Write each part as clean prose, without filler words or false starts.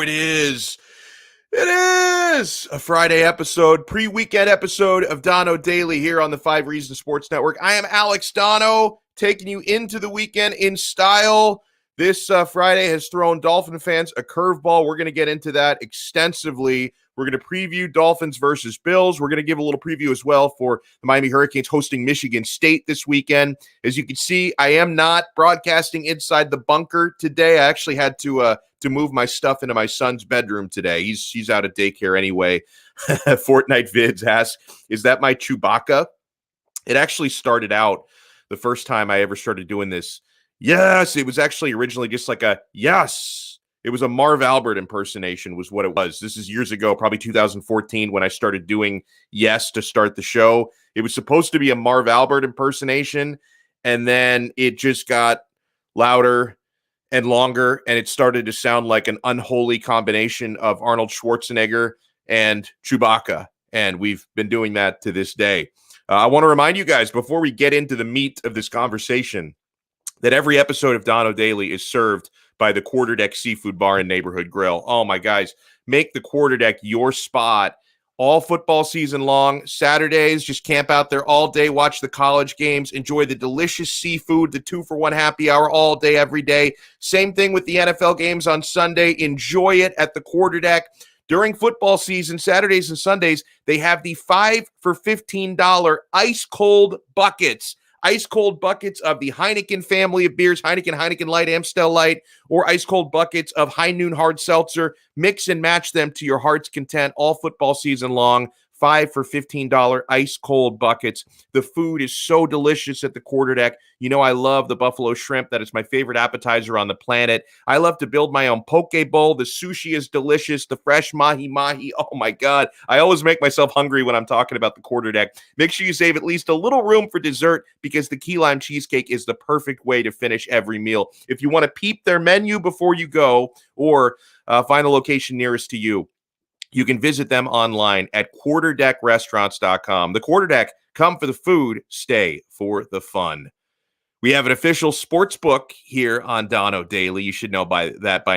it is. It is a Friday episode, pre-weekend episode of Donno Daily here on the 5 Reasons Sports Network. I am Alex Donno, taking you into the weekend in style. This Friday has thrown Dolphin fans a curveball. We're going to get into that extensively. We're going to preview Dolphins versus Bills. We're going to give a little preview as well for the Miami Hurricanes hosting Michigan State this weekend. As you can see, I am not broadcasting inside the bunker today. I actually had to move my stuff into my son's bedroom today. He's out of daycare anyway. Fortnite Vids asks, is that my Chewbacca? It actually started out the first time I ever started doing this. Yes, it was actually originally just like a yes. It was a Marv Albert impersonation was what it was. This is years ago, probably 2014 when I started doing yes to start the show. It was supposed to be a Marv Albert impersonation, and then it just got louder and longer, and it started to sound like an unholy combination of Arnold Schwarzenegger and Chewbacca, and we've been doing that to this day. I want to remind you guys, before we get into the meat of this conversation, that every episode of Donno Daily is served by the Quarterdeck Seafood Bar and Neighborhood Grill. Oh, my guys, make the Quarterdeck your spot all football season long. Saturdays, just camp out there all day, watch the college games, enjoy the delicious seafood, the 2-for-1 happy hour all day, every day. Same thing with the NFL games on Sunday. Enjoy it at the Quarterdeck. During football season, Saturdays and Sundays, they have the 5 for $15 ice-cold buckets. Ice-cold buckets of the Heineken family of beers, Heineken Light, Amstel Light, or ice-cold buckets of High Noon Hard Seltzer. Mix and match them to your heart's content all football season long. 5 for $15 ice-cold buckets. The food is so delicious at the Quarterdeck. You know I love the buffalo shrimp. That is my favorite appetizer on the planet. I love to build my own poke bowl. The sushi is delicious. The fresh mahi-mahi. Oh, my God. I always make myself hungry when I'm talking about the Quarterdeck. Make sure you save at least a little room for dessert because the key lime cheesecake is the perfect way to finish every meal. If you want to peep their menu before you go or find the location nearest to you, you can visit them online at quarterdeckrestaurants.com. The Quarterdeck, come for the food, stay for the fun. We have an official sports book here on Donno Daily. You should know by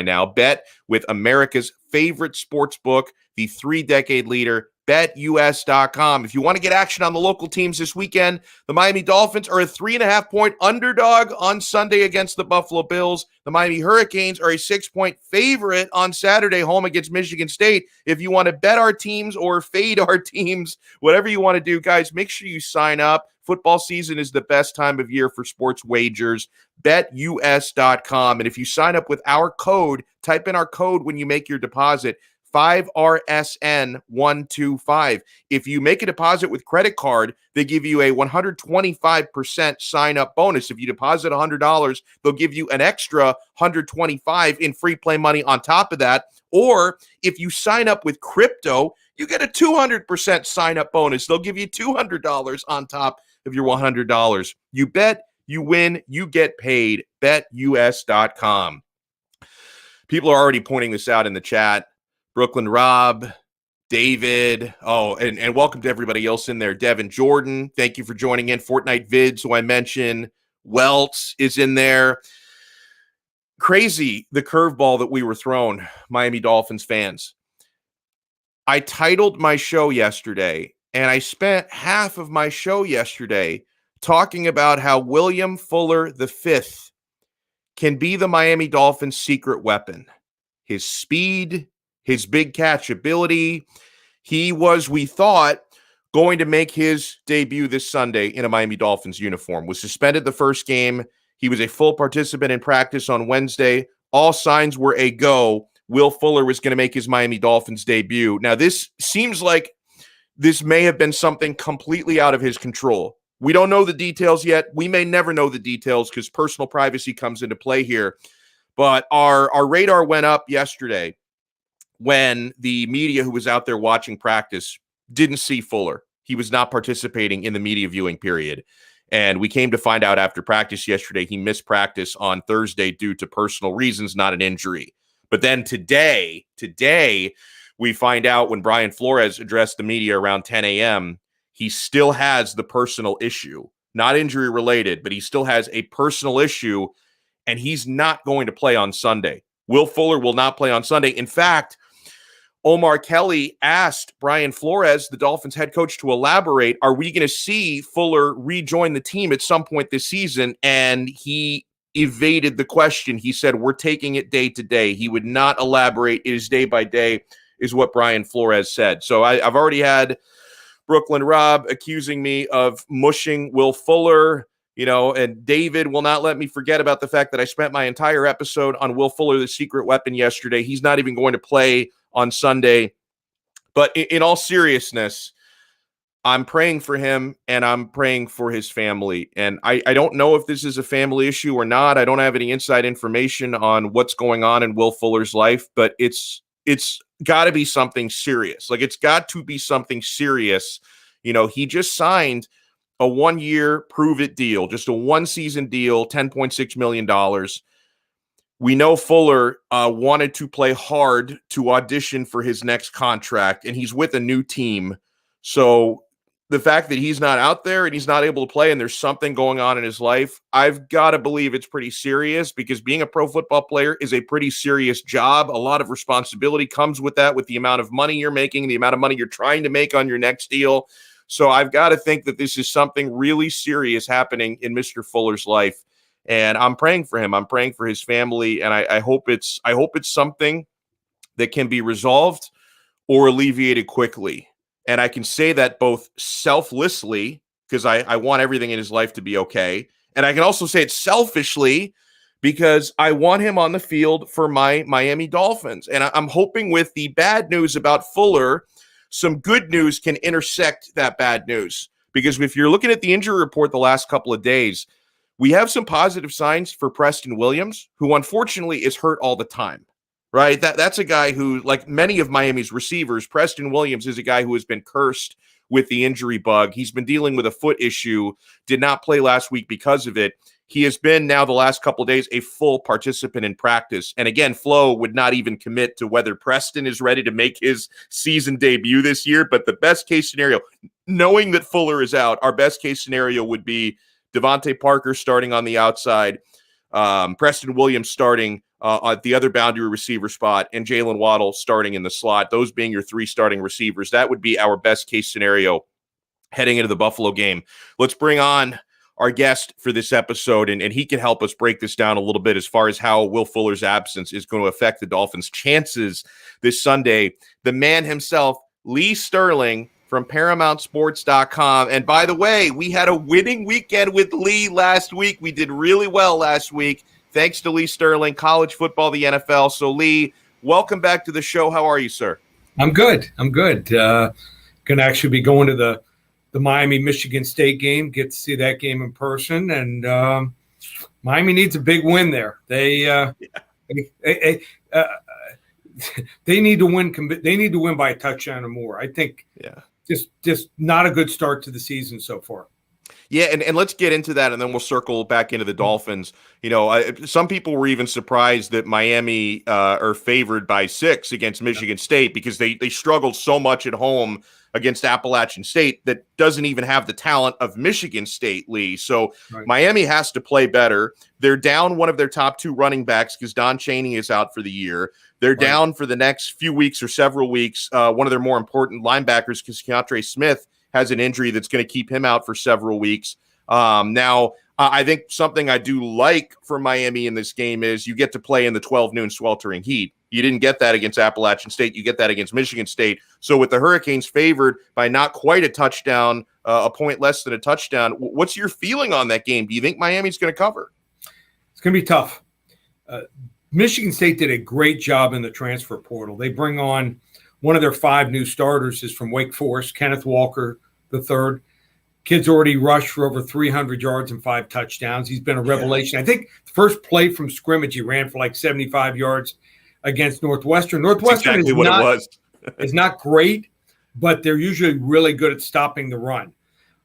now. Bet with America's favorite sports book, the 3-decade leader, BetUS.com. If you want to get action on the local teams this weekend, the Miami Dolphins are a 3.5-point underdog on Sunday against the Buffalo Bills. The Miami Hurricanes are a 6-point favorite on Saturday home against Michigan State. If you want to bet our teams or fade our teams, whatever you want to do, guys, make sure you sign up. Football season is the best time of year for sports wagers. BetUS.com. And if you sign up with our code, type in our code when you make your deposit, 5RSN125. If you make a deposit with credit card, they give you a 125% sign-up bonus. If you deposit $100, they'll give you an extra $125 in free play money on top of that. Or if you sign up with crypto, you get a 200% sign-up bonus. They'll give you $200 on top of your $100. You bet, you win, you get paid. BetUS.com. People are already pointing this out in the chat. Brooklyn Rob, David, and welcome to everybody else in there. Devin Jordan, thank you for joining in. Fortnite Vids, who I mentioned. Welts is in there. Crazy, the curveball that we were thrown, Miami Dolphins fans. I titled my show yesterday, and I spent half of my show yesterday talking about how William Fuller V can be the Miami Dolphins' secret weapon. His speed, his big catch ability. He was, we thought, going to make his debut this Sunday in a Miami Dolphins uniform. Was suspended the first game. He was a full participant in practice on Wednesday. All signs were a go. Will Fuller was going to make his Miami Dolphins debut. Now, this seems like this may have been something completely out of his control. We don't know the details yet. We may never know the details because personal privacy comes into play here. But our radar went up yesterday when the media who was out there watching practice didn't see Fuller. He was not participating in the media viewing period. And we came to find out after practice yesterday, he missed practice on Thursday due to personal reasons, not an injury. But then today, we find out when Brian Flores addressed the media around 10 a.m., he still has the personal issue, not injury related, but he still has a personal issue, and he's not going to play on Sunday. Will Fuller will not play on Sunday. In fact, Omar Kelly asked Brian Flores, the Dolphins head coach, to elaborate, are we going to see Fuller rejoin the team at some point this season? And he evaded the question. He said, we're taking it day to day. He would not elaborate. It is day by day, is what Brian Flores said. So I've already had Brooklyn Rob accusing me of mushing Will Fuller, and David will not let me forget about the fact that I spent my entire episode on Will Fuller, the secret weapon, yesterday. He's not even going to play on Sunday. But in all seriousness, I'm praying for him and I'm praying for his family. And I don't know if this is a family issue or not. I don't have any inside information on what's going on in Will Fuller's life, but it's got to be something serious. Like, it's got to be something serious. He just signed a 1-year prove-it deal, just a 1-season deal, $10.6 million. We know Fuller wanted to play hard to audition for his next contract, and he's with a new team. So the fact that he's not out there and he's not able to play and there's something going on in his life, I've got to believe it's pretty serious, because being a pro football player is a pretty serious job. A lot of responsibility comes with that, with the amount of money you're making, the amount of money you're trying to make on your next deal. So I've got to think that this is something really serious happening in Mr. Fuller's life. And I'm praying for him. I'm praying for his family. And I hope it's something that can be resolved or alleviated quickly. And I can say that both selflessly, because I want everything in his life to be okay. And I can also say it selfishly, because I want him on the field for my Miami Dolphins. And I'm hoping with the bad news about Fuller, some good news can intersect that bad news. Because if you're looking at the injury report the last couple of days, we have some positive signs for Preston Williams, who unfortunately is hurt all the time, right? That's a guy who, like many of Miami's receivers, Preston Williams is a guy who has been cursed with the injury bug. He's been dealing with a foot issue, did not play last week because of it. He has been now the last couple of days a full participant in practice. And again, Flo would not even commit to whether Preston is ready to make his season debut this year. But the best case scenario, knowing that Fuller is out, our best case scenario would be Devontae Parker starting on the outside, Preston Williams starting at the other boundary receiver spot, and Jalen Waddle starting in the slot. Those being your 3 starting receivers. That would be our best case scenario heading into the Buffalo game. Let's bring on our guest for this episode, and he can help us break this down a little bit as far as how Will Fuller's absence is going to affect the Dolphins' chances this Sunday. The man himself, Lee Sterling, from ParamountSports.com. And by the way, we had a winning weekend with Lee last week. We did really well last week, thanks to Lee Sterling, college football, the NFL. So, Lee, welcome back to the show. How are you, sir? I'm good. Going to actually be going to the Miami Michigan State game, get to see that game in person. And Miami needs a big win there. They need to win. They need to win by a touchdown or more. I think. Yeah. Just not a good start to the season so far. Yeah, and let's get into that, and then we'll circle back into the Dolphins. Some people were even surprised that Miami are favored by 6 against Michigan State, because they struggled so much at home against Appalachian State that doesn't even have the talent of Michigan State, Lee. So right. Miami has to play better. They're down one of their top 2 running backs because Don Chaney is out for the year. They're right. down for the next few weeks or several weeks one of their more important linebackers, because Keontre Smith has an injury that's going to keep him out for several weeks. Now, I think something I do like for Miami in this game is you get to play in the 12 noon sweltering heat. You didn't get that against Appalachian State. You get that against Michigan State. So with the Hurricanes favored by not quite a touchdown, a point less than a touchdown, what's your feeling on that game? Do you think Miami's going to cover? It's going to be tough. Michigan State did a great job in the transfer portal. They bring on one of their 5 new starters is from Wake Forest, Kenneth Walker III. Kid's already rushed for over 300 yards and 5 touchdowns. He's been a revelation. I think the first play from scrimmage, he ran for like 75 yards against Northwestern. Northwestern exactly what it was. Is not great, but they're usually really good at stopping the run.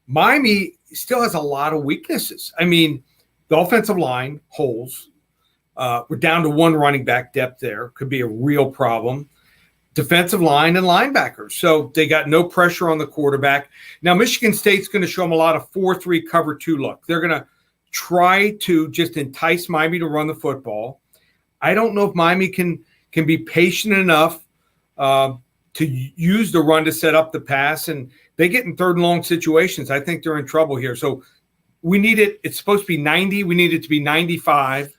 Miami still has a lot of weaknesses. I mean, the offensive line, holes. We're down to 1 running back depth there. Could be a real problem. Defensive line and linebackers. So they got no pressure on the quarterback. Now, Michigan State's going to show them a lot of 4-3 cover 2 look. They're going to try to just entice Miami to run the football. I don't know if Miami can be patient enough to use the run to set up the pass, and they get in third and long situations. I think they're in trouble here. So we need it. It's supposed to be 90. We need it to be 95.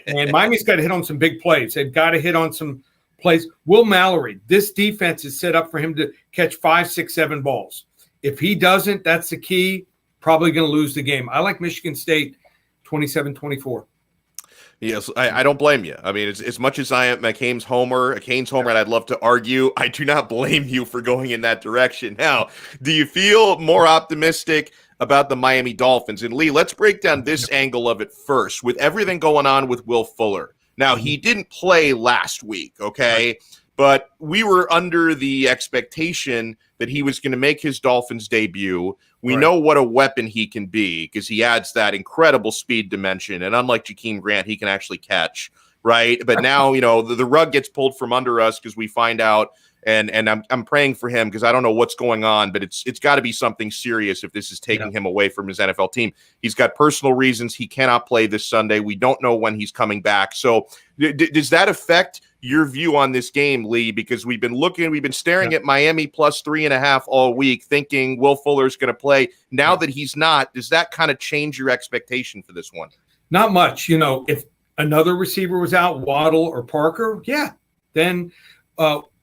And Miami's got to hit on some big plays. They've got to hit on some plays. Will Mallory, this defense is set up for him to catch 5, 6, 7 balls. If he doesn't, that's the key. Probably going to lose the game. I like Michigan State 27-24. Yes, I don't blame you. I mean, as much as I am a Canes homer, and I'd love to argue, I do not blame you for going in that direction. Now, do you feel more optimistic about the Miami Dolphins? And Lee, let's break down this angle of it first. With everything going on with Will Fuller. Now, he didn't play last week, okay? But we were under the expectation that he was going to make his Dolphins debut. We know what a weapon he can be because he adds that incredible speed dimension. And unlike Jakeem Grant, he can actually catch, right? But now, the rug gets pulled from under us because we find out, and I'm praying for him because I don't know what's going on, but it's got to be something serious if this is taking him away from his NFL team. He's got personal reasons. He cannot play this Sunday. We don't know when he's coming back. So does that affect your view on this game, Lee? Because we've been staring at Miami plus 3.5 all week, thinking Will Fuller's going to play. Now that he's not, does that kind of change your expectation for this one? Not much. If another receiver was out, Waddle or Parker, then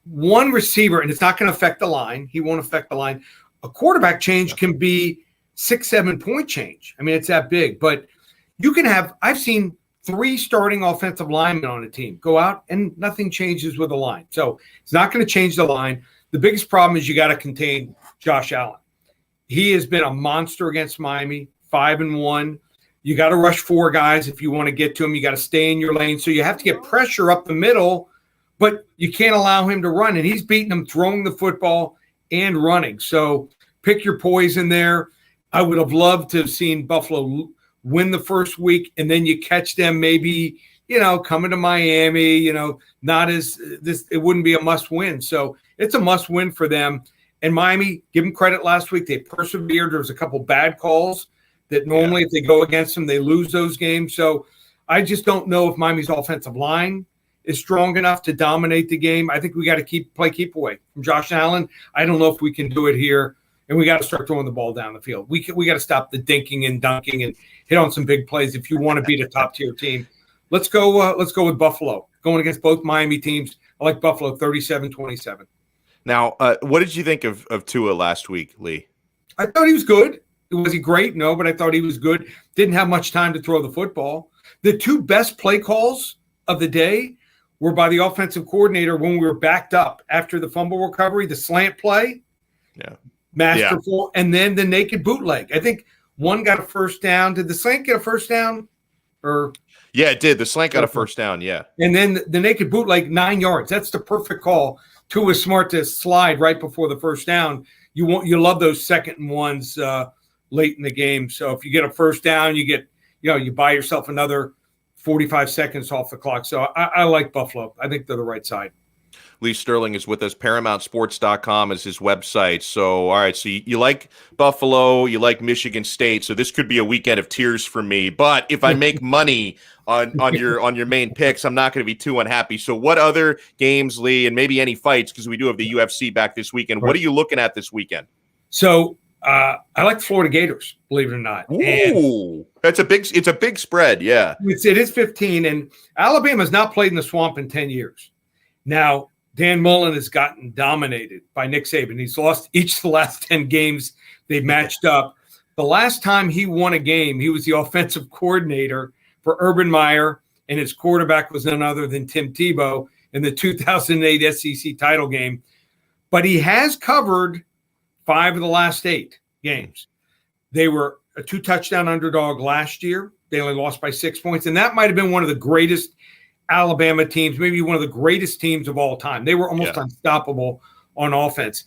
one receiver, and it's not going to affect the line. He won't affect the line. A quarterback change can be 6-7 point change. I mean, it's that big, but you can have, I've seen 3 starting offensive linemen on a team go out and nothing changes with the line. So it's not going to change the line. The biggest problem is you got to contain Josh Allen. He has been a monster against Miami, 5-1. You got to rush 4 guys if you want to get to him. You got to stay in your lane. So you have to get pressure up the middle, but you can't allow him to run. And he's beating them throwing the football and running. So pick your poison there. I would have loved to have seen Buffalo win the first week, and then you catch them maybe, coming to Miami, not as this, it wouldn't be a must win. So it's a must win for them. And Miami, give them credit last week. They persevered. There was a couple bad calls that normally if they go against them, they lose those games. So I just don't know if Miami's offensive line is strong enough to dominate the game. I think we got to play keep away from Josh Allen. I don't know if we can do it here. And we got to start throwing the ball down the field. We got to stop the dinking and dunking and hit on some big plays if you want to beat a top-tier team. Let's go with Buffalo. Going against both Miami teams, I like Buffalo 37-27. Now, what did you think of Tua last week, Lee? I thought he was good. Was he great? No, but I thought he was good. Didn't have much time to throw the football. The 2 best play calls of the day were by the offensive coordinator when we were backed up after the fumble recovery, the slant play. Yeah. Masterful, and then the naked bootleg. I think one got a first down. Did the slant get a first down? Yeah, it did. The slant got a first down, yeah. And then the naked bootleg, 9 yards. That's the perfect call. Tua was smart to slide right before the first down. You love those 2nd and 1s late in the game. So if you get a first down, you get, you buy yourself another 45 seconds off the clock. So I like Buffalo. I think they're the right side. Lee Sterling is with us. ParamountSports.com is his website. So, all right, so you like Buffalo, you like Michigan State. So this could be a weekend of tears for me. But if I make money on your main picks, I'm not going to be too unhappy. So what other games, Lee, and maybe any fights, because we do have the UFC back this weekend. What are you looking at this weekend? So I like Florida Gators, believe it or not. Ooh, it's a big spread, yeah. It is 15, and Alabama's not played in the swamp in 10 years. Now, Dan Mullen has gotten dominated by Nick Saban. He's lost each of the last 10 games they've matched up. The last time he won a game, he was the offensive coordinator for Urban Meyer, and his quarterback was none other than Tim Tebow in the 2008 SEC title game. But he has covered 5 of the last 8 games. They were a 2-touchdown underdog last year. They only lost by 6 points, and that might have been one of the greatest Alabama teams, maybe one of the greatest teams of all time. They were almost unstoppable on offense.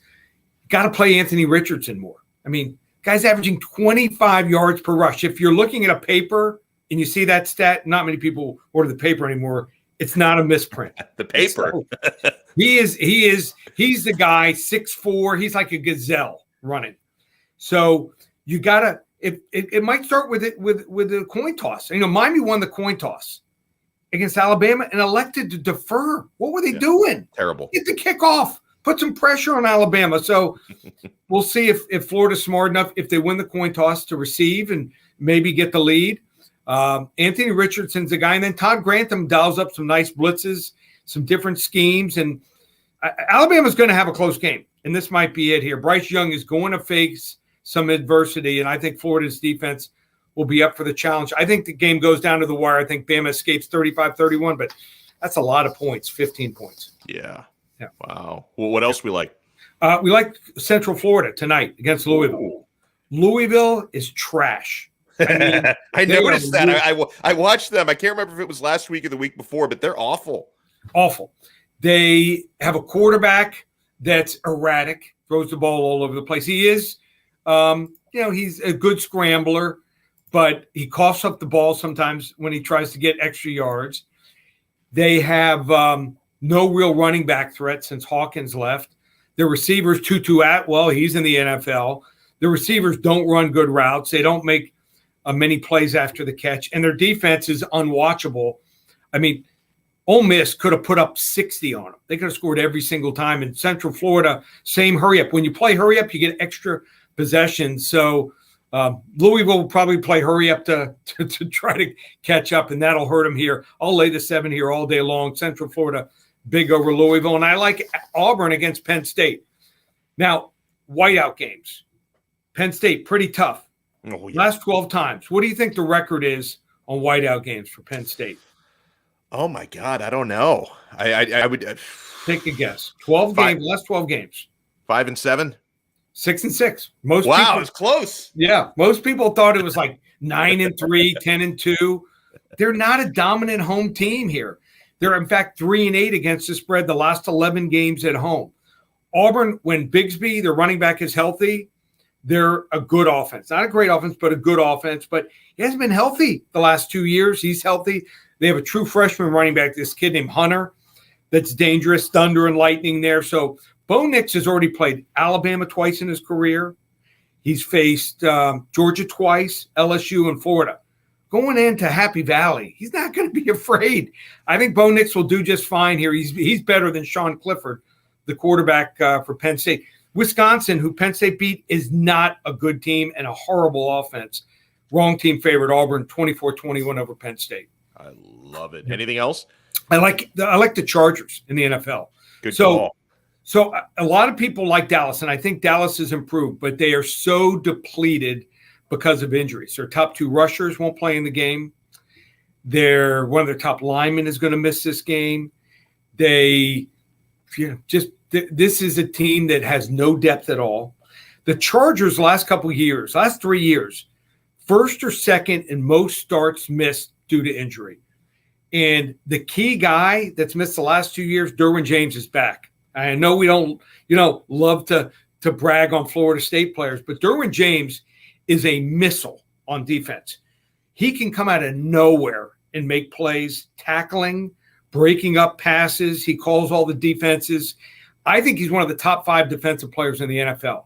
Got to play Anthony Richardson more. I mean, guy's averaging 25 yards per rush. If you're looking at a paper and you see that stat, not many people order the paper anymore. It's not a misprint. The paper. So, he's the guy, 6'4". He's like a gazelle running. So you gotta. It might start with the coin toss. Miami won the coin toss. against Alabama and elected to defer. What were they doing? Terrible. Get the kickoff. Put some pressure on Alabama. So we'll see if Florida's smart enough, if they win the coin toss, to receive and maybe get the lead. Anthony Richardson's the guy. And then Todd Grantham dials up some nice blitzes, some different schemes. And Alabama's going to have a close game. And this might be it here. Bryce Young is going to face some adversity. And I think Florida's defense will be up for the challenge. I think the game goes down to the wire. I think Bama escapes 35-31, but that's a lot of points, 15 points. Yeah. Wow. Well, what else we like? We like Central Florida tonight against Louisville. Ooh. Louisville is trash. I mean, I noticed that. I watched them. I can't remember if it was last week or the week before, but they're awful. Awful. They have a quarterback that's erratic, throws the ball all over the place. He is, he's a good scrambler, but he coughs up the ball sometimes when he tries to get extra yards. They have no real running back threat since Hawkins left. Their receivers, Tutu Atwell, he's in the NFL. The receivers don't run good routes. They don't make many plays after the catch. And their defense is unwatchable. I mean, Ole Miss could have put up 60 on them. They could have scored every single time. In Central Florida, same hurry up. When you play hurry up, you get extra possessions. So Louisville will probably play hurry up to try to catch up, and that'll hurt them here. I'll lay the 7 here all day long. Central Florida, big over Louisville. And I like Auburn against Penn State. Now, whiteout games. Penn State, pretty tough. Oh, yeah. Last 12 times. What do you think the record is on whiteout games for Penn State? Oh, my God. I don't know. I would take a guess. 12 games, last 12 games. 5-7? 6-6. Most wow, people, it's close. Yeah. Most people thought it was like 9-3, 10-2. They're not a dominant home team here. They're, in fact, 3-8 against the spread the last 11 games at home. Auburn, when Bigsby, their running back, is healthy, they're a good offense. Not a great offense, but a good offense. But he hasn't been healthy the last 2 years. He's healthy. They have a true freshman running back, this kid named Hunter, that's dangerous, thunder and lightning there. So Bo Nix has already played Alabama twice in his career. He's faced Georgia twice, LSU, and Florida. Going into Happy Valley, he's not going to be afraid. I think Bo Nix will do just fine here. He's better than Sean Clifford, the quarterback for Penn State. Wisconsin, who Penn State beat, is not a good team and a horrible offense. Wrong team favorite, Auburn, 24-21 over Penn State. I love it. Anything else? I like the Chargers in the NFL. Good call. So a lot of people like Dallas, and I think Dallas has improved, but they are so depleted because of injuries. Their top 2 rushers won't play in the game. One of their top linemen is going to miss this game. This is a team that has no depth at all. The Chargers last 3 years, first or second in most starts missed due to injury. And the key guy that's missed the last 2 years, Darwin James, is back. I know we don't, love to brag on Florida State players, but Darwin James is a missile on defense. He can come out of nowhere and make plays, tackling, breaking up passes. He calls all the defenses. I think he's one of the top 5 defensive players in the NFL.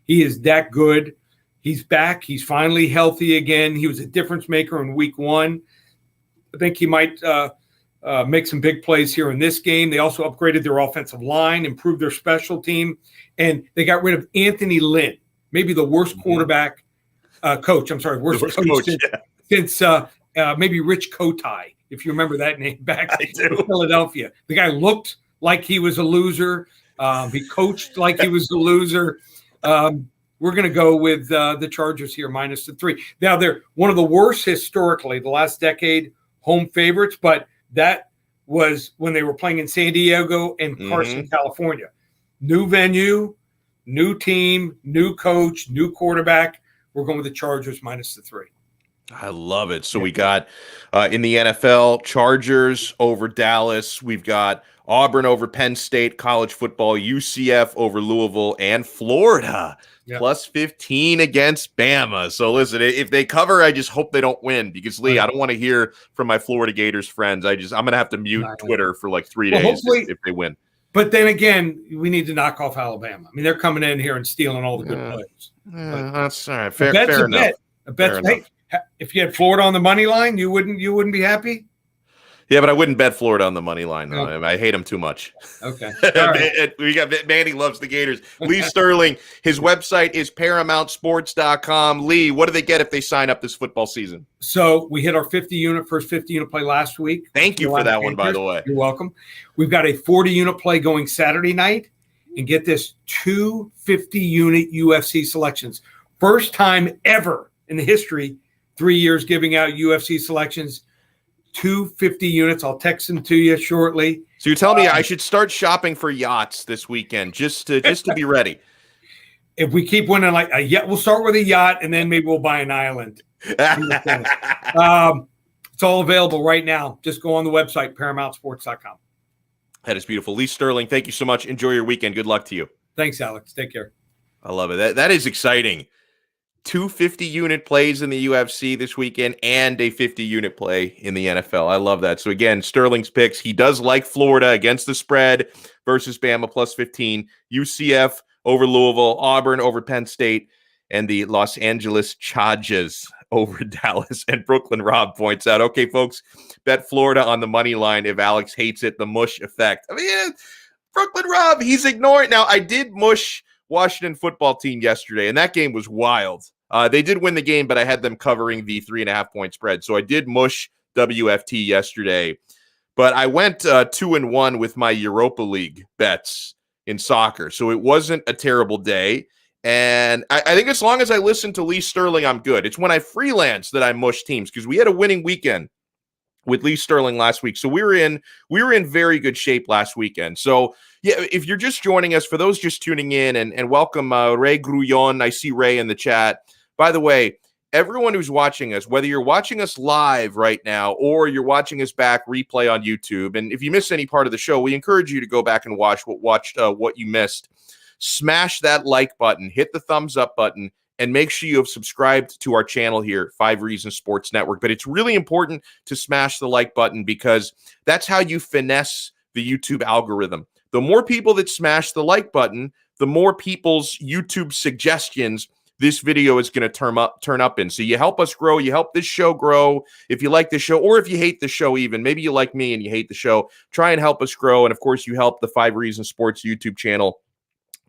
He is that good. He's back. He's finally healthy again. He was a difference maker in week 1. I think he might make some big plays here in this game. They also upgraded their offensive line, improved their special team, and they got rid of Anthony Lynn, maybe the worst quarterback coach. I'm sorry, worst coach since maybe Rich Kotite, if you remember that name back in Philadelphia. The guy looked like he was a loser. He coached like he was a loser. We're going to go with the Chargers here, -3. Now, they're one of the worst historically, the last decade, home favorites, but that was when they were playing in San Diego and Carson, California. New venue, new team, new coach, new quarterback. We're going with the Chargers -3. I love it. So we got in the NFL, Chargers over Dallas. We've got Auburn over Penn State, college football, UCF over Louisville, and Florida. +15 against Bama. So listen, if they cover, I just hope they don't win because Lee, I don't want to hear from my Florida Gators friends. I'm going to have to mute Twitter for like 3 days if they win. But then again, we need to knock off Alabama. I mean, they're coming in here and stealing all the good plays. That's all right. Fair enough. A bet's a bet. If you had Florida on the money line, you wouldn't be happy? Yeah, but I wouldn't bet Florida on the money line, though. No. I hate him too much. Okay. All right. We got Manny loves the Gators. Lee Sterling, his website is ParamountSports.com. Lee, what do they get if they sign up this football season? So we hit our first 50 unit play last week. Thank you for that one, by the way. You're welcome. We've got a 40 unit play going Saturday night. And get this, 2 50-unit UFC selections. First time ever in the history, 3 years giving out UFC selections. 2 50 units. I'll text them to you shortly. So you're telling me I should start shopping for yachts this weekend just to be ready? If we keep winning, we'll start with a yacht, and then maybe we'll buy an island. It's all available right now. Just go on the website, ParamountSports.com. That is beautiful. Lee Sterling, thank you so much. Enjoy your weekend. Good luck to you. Thanks, Alex. Take care. I love it. That is exciting. 2 50-unit plays in the UFC this weekend and a 50-unit play in the NFL. I love that. So, again, Sterling's picks. He does like Florida against the spread versus Bama plus 15, UCF over Louisville, Auburn over Penn State, and the Los Angeles Chargers over Dallas. And Brooklyn Rob points out, okay, folks, bet Florida on the money line if Alex hates it, the mush effect. I mean, Brooklyn Rob, he's ignoring. Now, I did mush Washington football team yesterday, and that game was wild. They did win the game, but I had them covering the 3.5-point spread. So I did mush WFT yesterday, but I went 2-1 with my Europa League bets in soccer. So it wasn't a terrible day. And I think as long as I listen to Lee Sterling, I'm good. It's when I freelance that I mush teams, because we had a winning weekend with Lee Sterling last week. So we were in very good shape last weekend. So yeah, if you're just joining us, for those just tuning in, and welcome Ray Grullon. I see Ray in the chat. By the way, everyone who's watching us, whether you're watching us live right now or you're watching us back replay on YouTube, and if you miss any part of the show, we encourage you to go back and watch what you missed. Smash that like button, hit the thumbs up button, and make sure you have subscribed to our channel here, 5 Reasons Sports Network. But it's really important to smash the like button, because that's how you finesse the YouTube algorithm. The more people that smash the like button, the more people's YouTube suggestions this video is going to turn up in. So you help us grow. You help this show grow. If you like the show, or if you hate the show even, maybe you like me and you hate the show, try and help us grow. And of course, you help the 5 Reasons Sports YouTube channel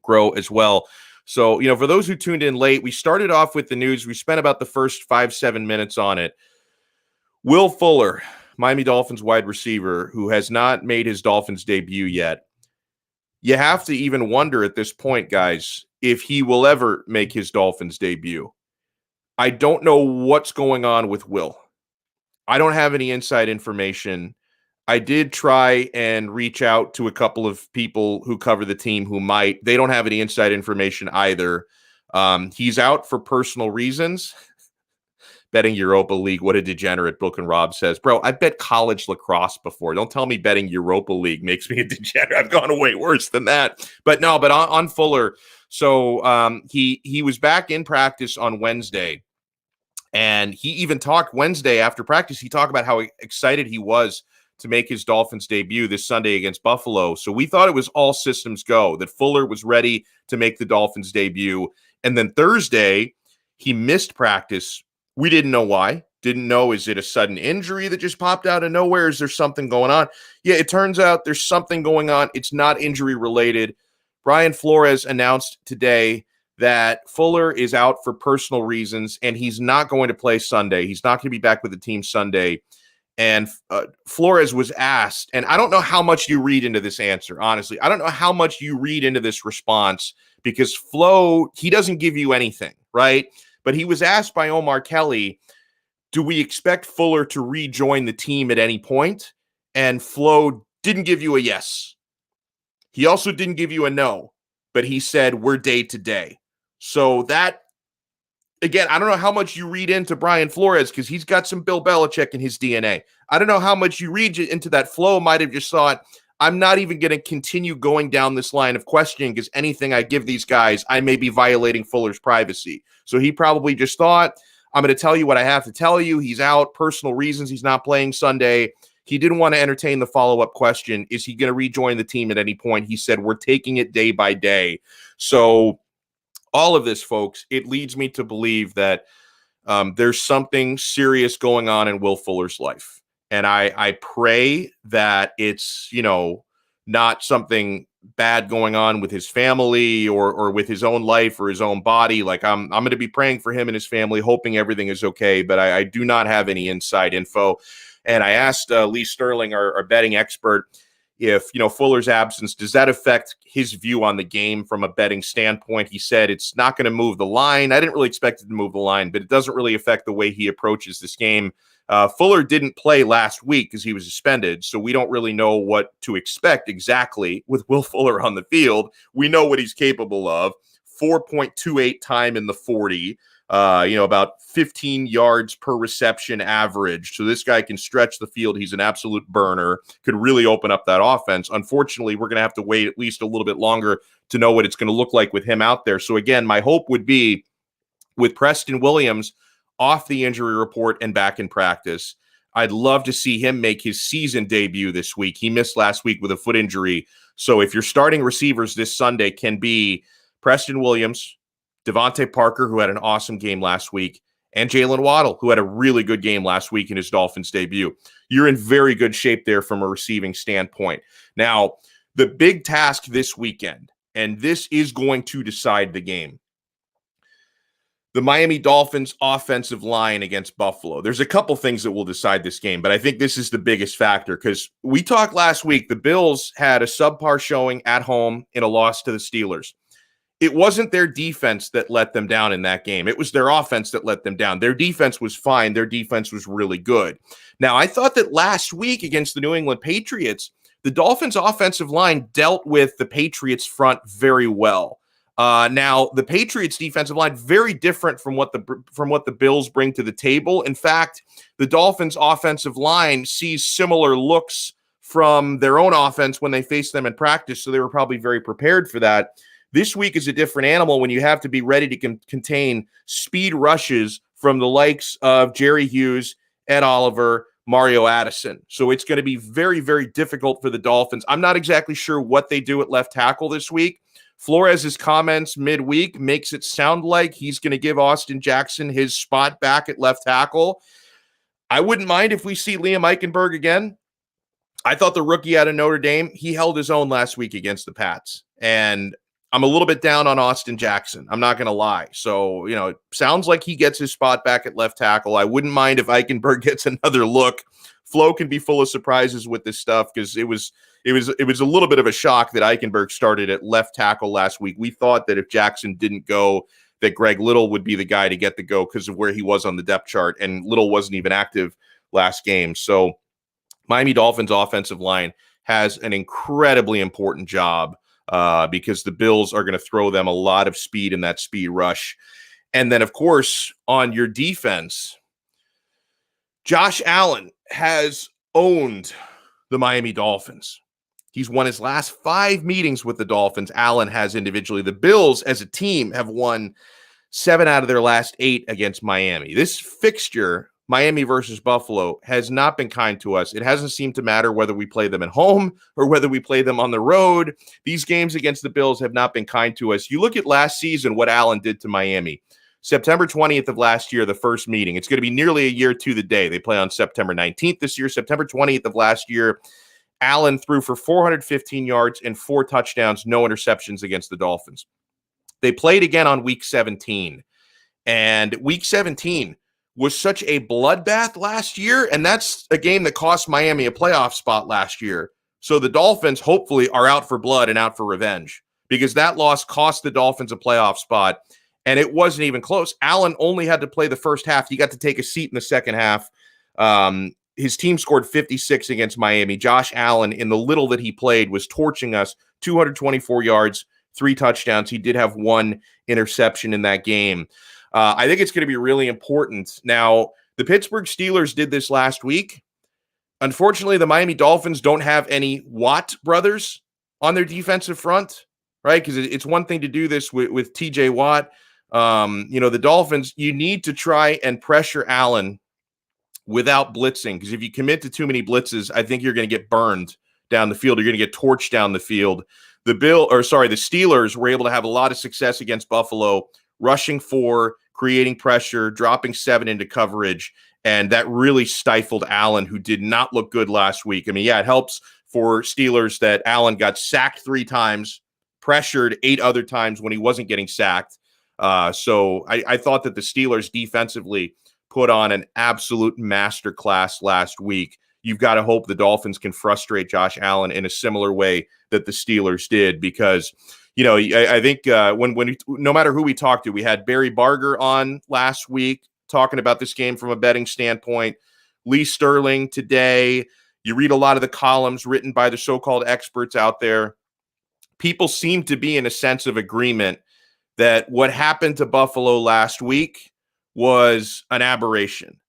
grow as well. So, for those who tuned in late, we started off with the news. We spent about the first 5-7 minutes on it. Will Fuller, Miami Dolphins wide receiver, who has not made his Dolphins debut yet. You have to even wonder at this point, guys, if he will ever make his Dolphins debut. I don't know what's going on with Will. I don't have any inside information. I did try and reach out to a couple of people who cover the team who might. They don't have any inside information either. He's out for personal reasons. Betting Europa League, what a degenerate, Brooklyn Rob says. Bro, I bet college lacrosse before. Don't tell me betting Europa League makes me a degenerate. I've gone way worse than that. But on Fuller. So he was back in practice on Wednesday. And he even talked Wednesday after practice. He talked about how excited he was to make his Dolphins debut this Sunday against Buffalo. So we thought it was all systems go, that Fuller was ready to make the Dolphins debut. And then Thursday, he missed practice. We didn't know why. Didn't know, is it a sudden injury that just popped out of nowhere? Is there something going on? Yeah, it turns out there's something going on. It's not injury related. Brian Flores announced today that Fuller is out for personal reasons, and he's not going to play Sunday. He's not going to be back with the team Sunday. And Flores was asked, and I don't know how much you read into this answer, honestly. I don't know how much you read into this response, because Flo, he doesn't give you anything, right? But he was asked by Omar Kelly, do we expect Fuller to rejoin the team at any point? And Flo didn't give you a yes. He also didn't give you a no, but he said, we're day to day. So that, again, I don't know how much you read into Brian Flores, because he's got some Bill Belichick in his DNA. I don't know how much you read into that. Flo might have just thought, I'm not even going to continue going down this line of questioning, because anything I give these guys, I may be violating Fuller's privacy. So he probably just thought, I'm going to tell you what I have to tell you. He's out, personal reasons. He's not playing Sunday. He didn't want to entertain the follow-up question. Is he going to rejoin the team at any point? He said, we're taking it day by day. So all of this, folks, it leads me to believe that there's something serious going on in Will Fuller's life. And I pray that it's, not something bad going on with his family or with his own life or his own body. Like I'm going to be praying for him and his family, hoping everything is okay. But I do not have any inside info. And I asked Lee Sterling, our betting expert, if, Fuller's absence, does that affect his view on the game from a betting standpoint? He said it's not going to move the line. I didn't really expect it to move the line, but it doesn't really affect the way he approaches this game. Fuller didn't play last week because he was suspended, so we don't really know what to expect exactly with Will Fuller on the field. We know what he's capable of. 4.28 time in the 40, about 15 yards per reception average. So this guy can stretch the field. He's an absolute burner, could really open up that offense. Unfortunately, we're going to have to wait at least a little bit longer to know what it's going to look like with him out there. So again, my hope would be with Preston Williams off the injury report and back in practice, I'd love to see him make his season debut this week. He missed last week with a foot injury. So if your starting receivers this Sunday can be Preston Williams, Devontae Parker, who had an awesome game last week, and Jalen Waddle, who had a really good game last week in his Dolphins debut, you're in very good shape there from a receiving standpoint. Now, the big task this weekend, and this is going to decide the game, the Miami Dolphins offensive line against Buffalo. There's a couple things that will decide this game, but I think this is the biggest factor because we talked last week, the Bills had a subpar showing at home in a loss to the Steelers. It wasn't their defense that let them down in that game. It was their offense that let them down. Their defense was fine. Their defense was really good. Now, I thought that last week against the New England Patriots, the Dolphins offensive line dealt with the Patriots front very well. Now, the Patriots defensive line, very different from what the Bills bring to the table. In fact, the Dolphins offensive line sees similar looks from their own offense when they face them in practice, so they were probably very prepared for that. This week is a different animal when you have to be ready to contain speed rushes from the likes of Jerry Hughes, Ed Oliver, Mario Addison. So it's going to be very, very difficult for the Dolphins. I'm not exactly sure what they do at left tackle this week. Flores' comments midweek makes it sound like he's going to give Austin Jackson his spot back at left tackle. I wouldn't mind if we see Liam Eichenberg again. I thought the rookie out of Notre Dame, he held his own last week against the Pats. And I'm a little bit down on Austin Jackson. I'm not going to lie. So, it sounds like he gets his spot back at left tackle. I wouldn't mind if Eichenberg gets another look. Flo can be full of surprises with this stuff because it was a little bit of a shock that Eichenberg started at left tackle last week. We thought that if Jackson didn't go, that Greg Little would be the guy to get the go because of where he was on the depth chart, and Little wasn't even active last game. So Miami Dolphins offensive line has an incredibly important job because the Bills are going to throw them a lot of speed in that speed rush. And then, of course, on your defense, Josh Allen has owned the Miami Dolphins. He's won his last 5 meetings with the Dolphins. Allen has individually. The Bills as a team have won 7 out of their last 8 against Miami. This fixture, Miami versus Buffalo, has not been kind to us. It hasn't seemed to matter whether we play them at home or whether we play them on the road. These games against the Bills have not been kind to us. You look at last season, what Allen did to Miami. September 20th of last year, the first meeting. It's going to be nearly a year to the day. They play on September 19th this year. September 20th of last year, Allen threw for 415 yards and 4 touchdowns, no interceptions against the Dolphins. They played again on week 17. And week 17 was such a bloodbath last year, and that's a game that cost Miami a playoff spot last year. So the Dolphins hopefully are out for blood and out for revenge because that loss cost the Dolphins a playoff spot. And it wasn't even close. Allen only had to play the first half. He got to take a seat in the second half. His team scored 56 against Miami. Josh Allen, in the little that he played, was torching us. 224 yards, 3 touchdowns. He did have 1 interception in that game. I think it's going to be really important. Now, the Pittsburgh Steelers did this last week. Unfortunately, the Miami Dolphins don't have any Watt brothers on their defensive front, right? Because it's one thing to do this with TJ Watt. The Dolphins, you need to try and pressure Allen without blitzing, because if you commit to too many blitzes, I think you're going to get burned down the field. You're going to get torched down the field. The Steelers were able to have a lot of success against Buffalo, rushing 4, creating pressure, dropping 7 into coverage, And that really stifled Allen, who did not look good last week. I mean, yeah, it helps for Steelers that Allen got sacked 3 times, pressured 8 other times when he wasn't getting sacked. So I thought that the Steelers defensively put on an absolute masterclass last week. You've got to hope the Dolphins can frustrate Josh Allen in a similar way that the Steelers did, because, you know, I think when no matter who we talked to, we had Barry Barger on last week talking about this game from a betting standpoint, Lee Sterling today. You read a lot of the columns written by the so-called experts out there. People seem to be in a sense of agreement that what happened to Buffalo last week was an aberration.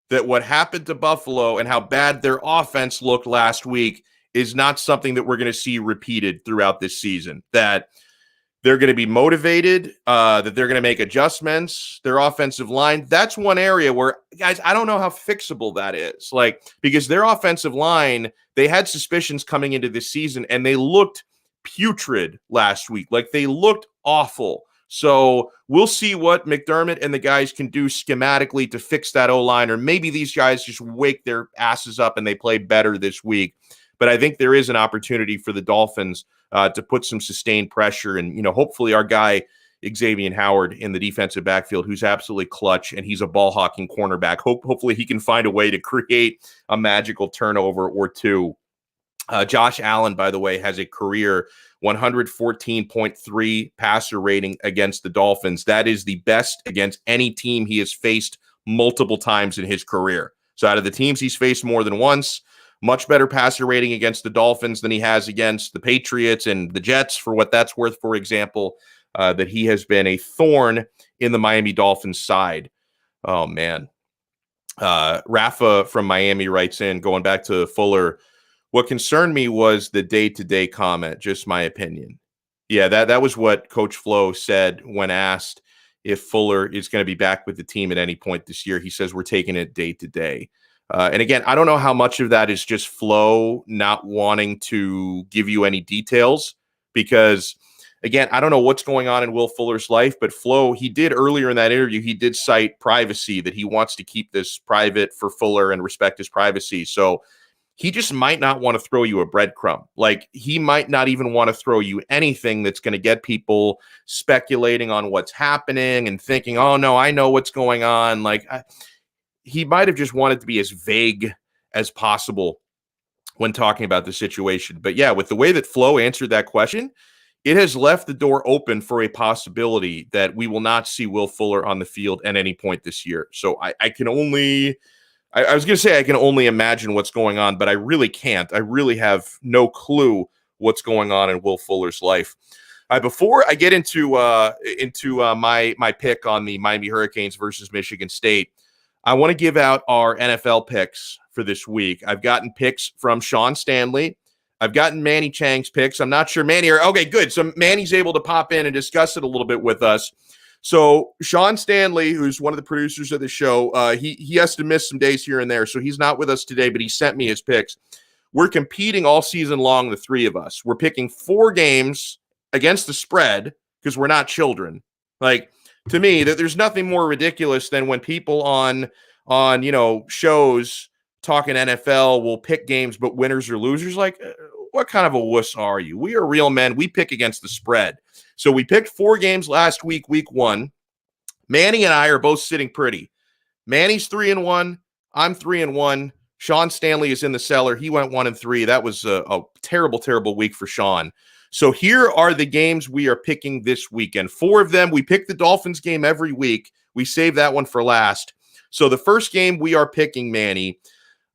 That what happened to Buffalo and how bad their offense looked last week is not something that we're going to see repeated throughout this season. That they're going to be motivated, that they're going to make adjustments, their offensive line. That's one area where, guys, I don't know how fixable that is. Like, because their offensive line, they had suspicions coming into this season, and they looked putrid last week. Like, they looked awful. So we'll see what McDermott and the guys can do schematically to fix that O-line, or maybe these guys just wake their asses up and they play better this week. But I think there is an opportunity for the Dolphins to put some sustained pressure. And, you know, hopefully our guy, Xavier Howard, in the defensive backfield, who's absolutely clutch, and he's a ball-hawking cornerback. Hopefully he can find a way to create a magical turnover or two. Josh Allen, by the way, has a career 114.3 passer rating against the Dolphins. That is the best against any team he has faced multiple times in his career. So out of the teams he's faced more than once, much better passer rating against the Dolphins than he has against the Patriots and the Jets, for what that's worth, for example, that he has been a thorn in the Miami Dolphins side. Oh, man. Rafa from Miami writes in, going back to Fuller, what concerned me was the day-to-day comment, just my opinion. Yeah, that was what Coach Flo said when asked if Fuller is going to be back with the team at any point this year. He says we're taking it day-to-day. And again, I don't know how much of that is just Flo not wanting to give you any details, because, again, I don't know what's going on in Will Fuller's life, but Flo, he did earlier in that interview, he did cite privacy, that he wants to keep this private for Fuller and respect his privacy. So he just might not want to throw you a breadcrumb. Like, he might not even want to throw you anything that's going to get people speculating on what's happening and thinking, oh, no, I know what's going on. Like, he might have just wanted to be as vague as possible when talking about the situation. But yeah, with the way that Flo answered that question, it has left the door open for a possibility that we will not see Will Fuller on the field at any point this year. So I can only... I was going to say I can only imagine what's going on, but I really can't. I really have no clue what's going on in Will Fuller's life. Before I get into my pick on the Miami Hurricanes versus Michigan State, I want to give out our NFL picks for this week. I've gotten picks from Sean Stanley. I've gotten Manny Chang's picks. I'm not sure Manny. Okay, good. So Manny's able to pop in and discuss it a little bit with us. So Sean Stanley, who's one of the producers of the show, he has to miss some days here and there, so he's not with us today, but he sent me his picks. We're competing all season long, the three of us. We're picking 4 games against the spread because we're not children. Like, to me, that there's nothing more ridiculous than when people on shows talking NFL will pick games, but winners or losers. Like, what kind of a wuss are you? We are real men. We pick against the spread. So we picked 4 games last week, week 1. Manny and I are both sitting pretty. Manny's 3-1. I'm 3-1. Sean Stanley is in the cellar. He went 1-3. That was a terrible, terrible week for Sean. So here are the games we are picking this weekend. 4 of them. We pick the Dolphins game every week. We save that one for last. So the first game we are picking, Manny,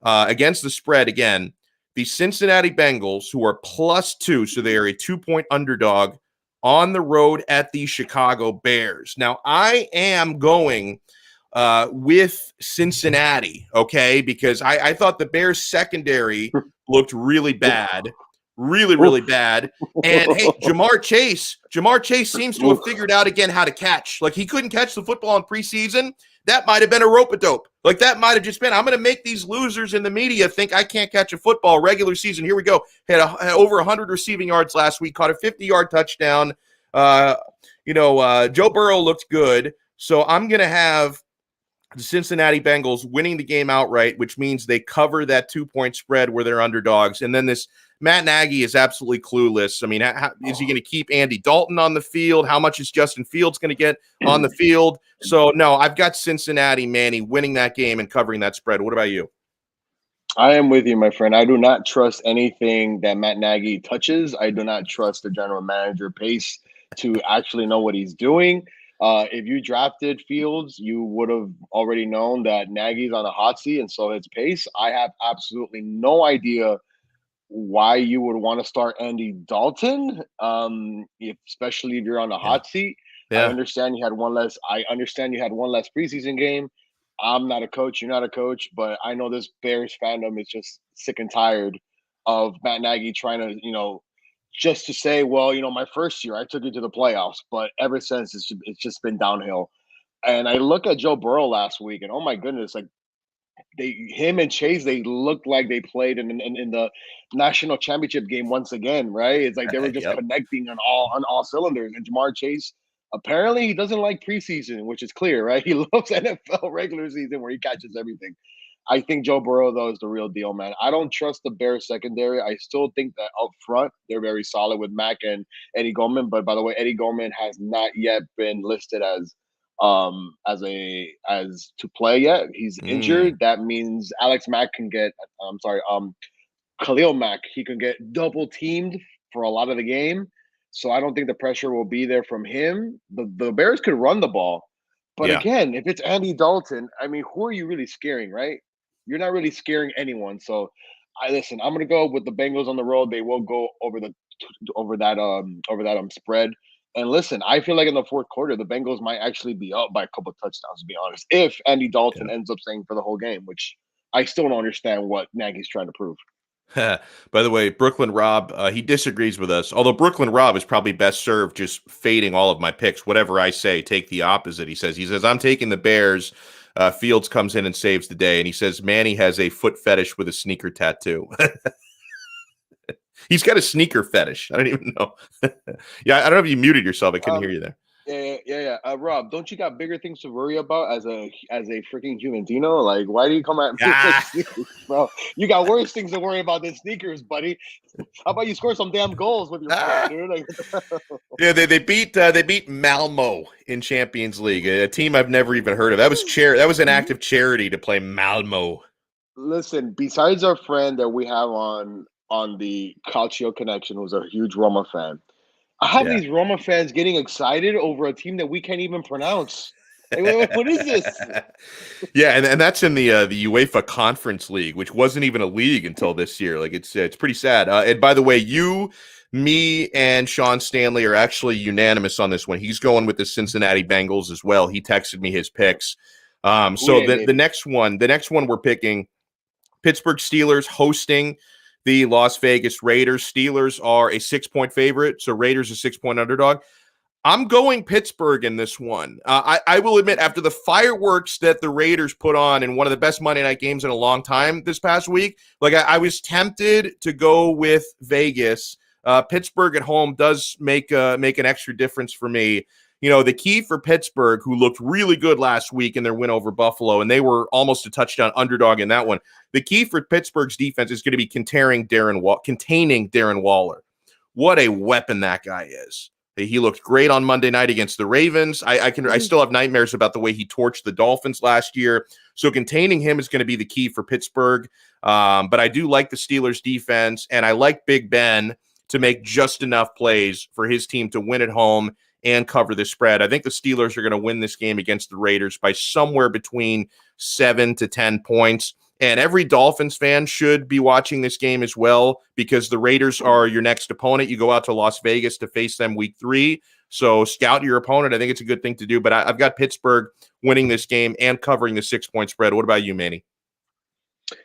against the spread again, the Cincinnati Bengals, who are +2, so they are a 2-point underdog on the road at the Chicago Bears. Now, I am going with Cincinnati, okay, because I thought the Bears secondary looked really bad. Really, really bad. And hey, Jamar Chase seems to have figured out again how to catch. Like, he couldn't catch the football in preseason. That might have been a rope-a-dope. Like, that might have just been, I'm going to make these losers in the media think I can't catch a football regular season. Here we go. Had over 100 receiving yards last week, caught a 50-yard touchdown. Joe Burrow looked good. So I'm going to have the Cincinnati Bengals winning the game outright, which means they cover that 2-point spread where they're underdogs. And then this Matt Nagy is absolutely clueless. I mean, is he going to keep Andy Dalton on the field? How much is Justin Fields going to get on the field? So, no, I've got Cincinnati, Manny, winning that game and covering that spread. What about you? I am with you, my friend. I do not trust anything that Matt Nagy touches. I do not trust the general manager Pace to actually know what he's doing. If you drafted Fields, you would have already known that Nagy's on a hot seat, and so it's Pace. I have absolutely no idea why you would want to start Andy Dalton, especially if you're on the hot seat. Yeah. I understand you had one less. I understand you had one less preseason game. I'm not a coach. You're not a coach, but I know this Bears fandom is just sick and tired of Matt Nagy trying to, just to say, well, my first year I took you to the playoffs, but ever since it's just been downhill. And I look at Joe Burrow last week, and oh my goodness, like him and Chase, they looked like they played in the national championship game once again, right? It's like they were just connecting on all cylinders. And Jamar Chase, apparently he doesn't like preseason, which is clear, right? He loves NFL regular season where he catches everything. I think Joe Burrow, though, is the real deal, man. I don't trust the Bears secondary. I still think that up front, they're very solid with Mack and Eddie Goldman. But by the way, Eddie Goldman has not yet been listed as to play yet. He's injured. That means Khalil Mack, he can get double teamed for a lot of the game. So I don't think the pressure will be there from him. The Bears could run the ball. But again, if it's Andy Dalton, I mean, who are you really scaring, right? You're not really scaring anyone. So I'm going to go with the Bengals on the road. They will go over that spread. And listen, I feel like in the fourth quarter, the Bengals might actually be up by a couple of touchdowns, to be honest, if Andy Dalton ends up staying for the whole game, which I still don't understand what Nagy's trying to prove. By the way, Brooklyn Rob, he disagrees with us, although Brooklyn Rob is probably best served just fading all of my picks. Whatever I say, take the opposite. He says, I'm taking the Bears. Fields comes in and saves the day. And he says, Manny has a foot fetish with a sneaker tattoo. He's got a sneaker fetish. I don't even know. Yeah, I don't know if you muted yourself. I couldn't hear you there. Yeah. Rob, don't you got bigger things to worry about as a freaking human Dino? Like, why do you come at me with sneakers, bro? You got worse things to worry about than sneakers, buddy. How about you score some damn goals with your friend, dude? Like, yeah, they beat Malmo in Champions League, a team I've never even heard of. That was an act of charity to play Malmo. Listen, besides our friend that we have on the Calcio Connection, who's a huge Roma fan, I have these Roma fans getting excited over a team that we can't even pronounce. Like, what is this? Yeah, and that's in the UEFA Conference League, which wasn't even a league until this year. Like it's pretty sad. And by the way, you, me, and Sean Stanley are actually unanimous on this one. He's going with the Cincinnati Bengals as well. He texted me his picks. The next one we're picking, Pittsburgh Steelers hosting the Las Vegas Raiders. Steelers are a 6-point favorite, so Raiders a 6-point underdog. I'm going Pittsburgh in this one. I will admit, after the fireworks that the Raiders put on in one of the best Monday night games in a long time this past week, like I was tempted to go with Vegas. Pittsburgh at home does make an extra difference for me. The key for Pittsburgh, who looked really good last week in their win over Buffalo, and they were almost a touchdown underdog in that one. The key for Pittsburgh's defense is going to be containing Darren Waller. What a weapon that guy is. He looked great on Monday night against the Ravens. I still have nightmares about the way he torched the Dolphins last year. So containing him is going to be the key for Pittsburgh. But I do like the Steelers defense, and I like Big Ben to make just enough plays for his team to win at home and cover the spread. I think the Steelers are going to win this game against the Raiders by somewhere between 7 to 10 points. And every Dolphins fan should be watching this game as well, because the Raiders are your next opponent. You go out to Las Vegas to face them week 3. So scout your opponent. I think it's a good thing to do. But I've got Pittsburgh winning this game and covering the 6-point spread. What about you, Manny?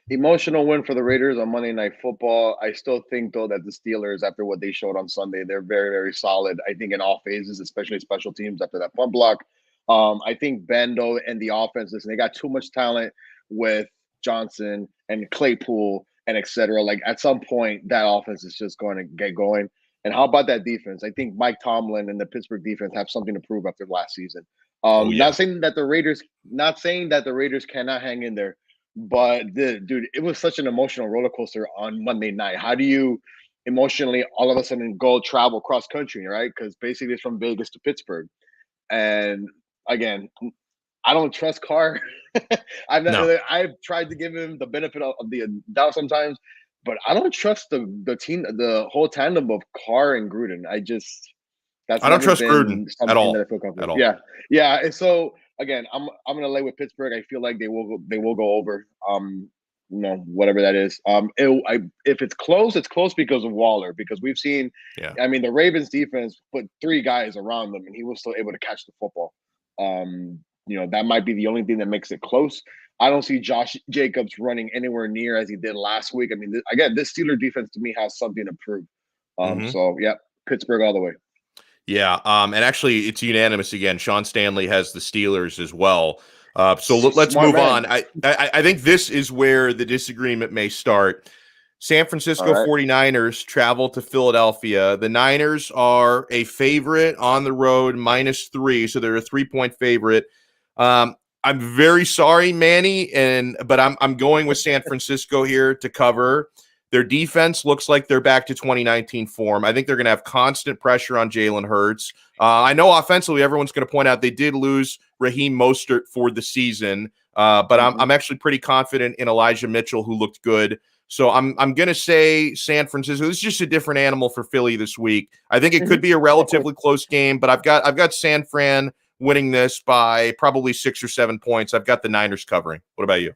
Emotional win for the Raiders on Monday Night Football. I still think, though, that the Steelers, after what they showed on Sunday, they're very, very solid, I think, in all phases, especially special teams after that punt block. I think Ben, though, and the offense, listen, they got too much talent with Johnson and Claypool and et cetera. Like, at some point, that offense is just going to get going. And how about that defense? I think Mike Tomlin and the Pittsburgh defense have something to prove after last season. Not saying that the Raiders cannot hang in there, but dude, it was such an emotional roller coaster on Monday night. How do you emotionally all of a sudden go travel cross country, right? Because basically it's from Vegas to Pittsburgh. And again, I don't trust Carr. I've tried to give him the benefit of the doubt sometimes, but I don't trust the team, the whole tandem of Carr and Gruden. I don't trust Gruden at all. That I feel comfortable. Yeah. And so again, I'm gonna lay with Pittsburgh. I feel like they will go over. Whatever that is. If it's close because of Waller, because we've seen. Yeah. I mean, the Ravens defense put 3 guys around them, and he was still able to catch the football. That might be the only thing that makes it close. I don't see Josh Jacobs running anywhere near as he did last week. I mean, this Steelers defense to me has something to prove. So yeah, Pittsburgh all the way. Yeah, and actually, it's unanimous again. Sean Stanley has the Steelers as well. So let's move on. I think this is where the disagreement may start. San Francisco 49ers travel to Philadelphia. The Niners are a favorite on the road, -3, so they're a 3-point favorite. I'm very sorry, Manny, but I'm going with San Francisco here to cover. Their defense looks like they're back to 2019 form. I think they're going to have constant pressure on Jalen Hurts. I know offensively, everyone's going to point out they did lose Raheem Mostert for the season, but I'm actually pretty confident in Elijah Mitchell, who looked good. So I'm going to say San Francisco. This is just a different animal for Philly this week. I think it could be a relatively close game, but I've got San Fran winning this by probably 6 or 7 points. I've got the Niners covering. What about you?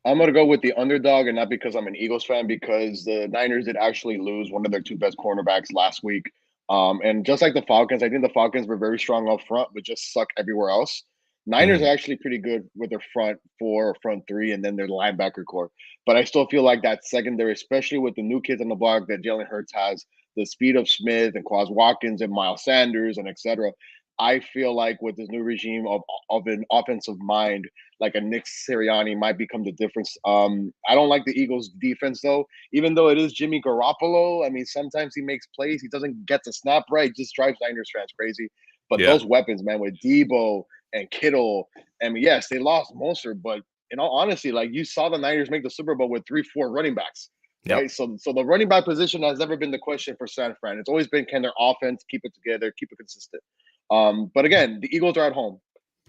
I'm going to go with the underdog, and not because I'm an Eagles fan, because the Niners did actually lose one of their 2 best cornerbacks last week. And just like the Falcons, I think the Falcons were very strong up front, but just suck everywhere else. Niners are actually pretty good with their front 4 or front 3, and then their linebacker core. But I still feel like that secondary, especially with the new kids on the block that Jalen Hurts has, the speed of Smith and Quaz Watkins and Miles Sanders and et cetera, I feel like with this new regime of an offensive mind, like a Nick Sirianni might become the difference. I don't like the Eagles' defense, though. Even though it is Jimmy Garoppolo, I mean, sometimes he makes plays. He doesn't get the snap right. Just drives Niners fans crazy. But those weapons, man, with Debo and Kittle, I mean, yes, they lost Mostert, but in all honesty, like you saw the Niners make the Super Bowl with 3-4 running backs. Right. So the running back position has never been the question for San Fran. It's always been, can their offense keep it together, keep it consistent? But again, the Eagles are at home.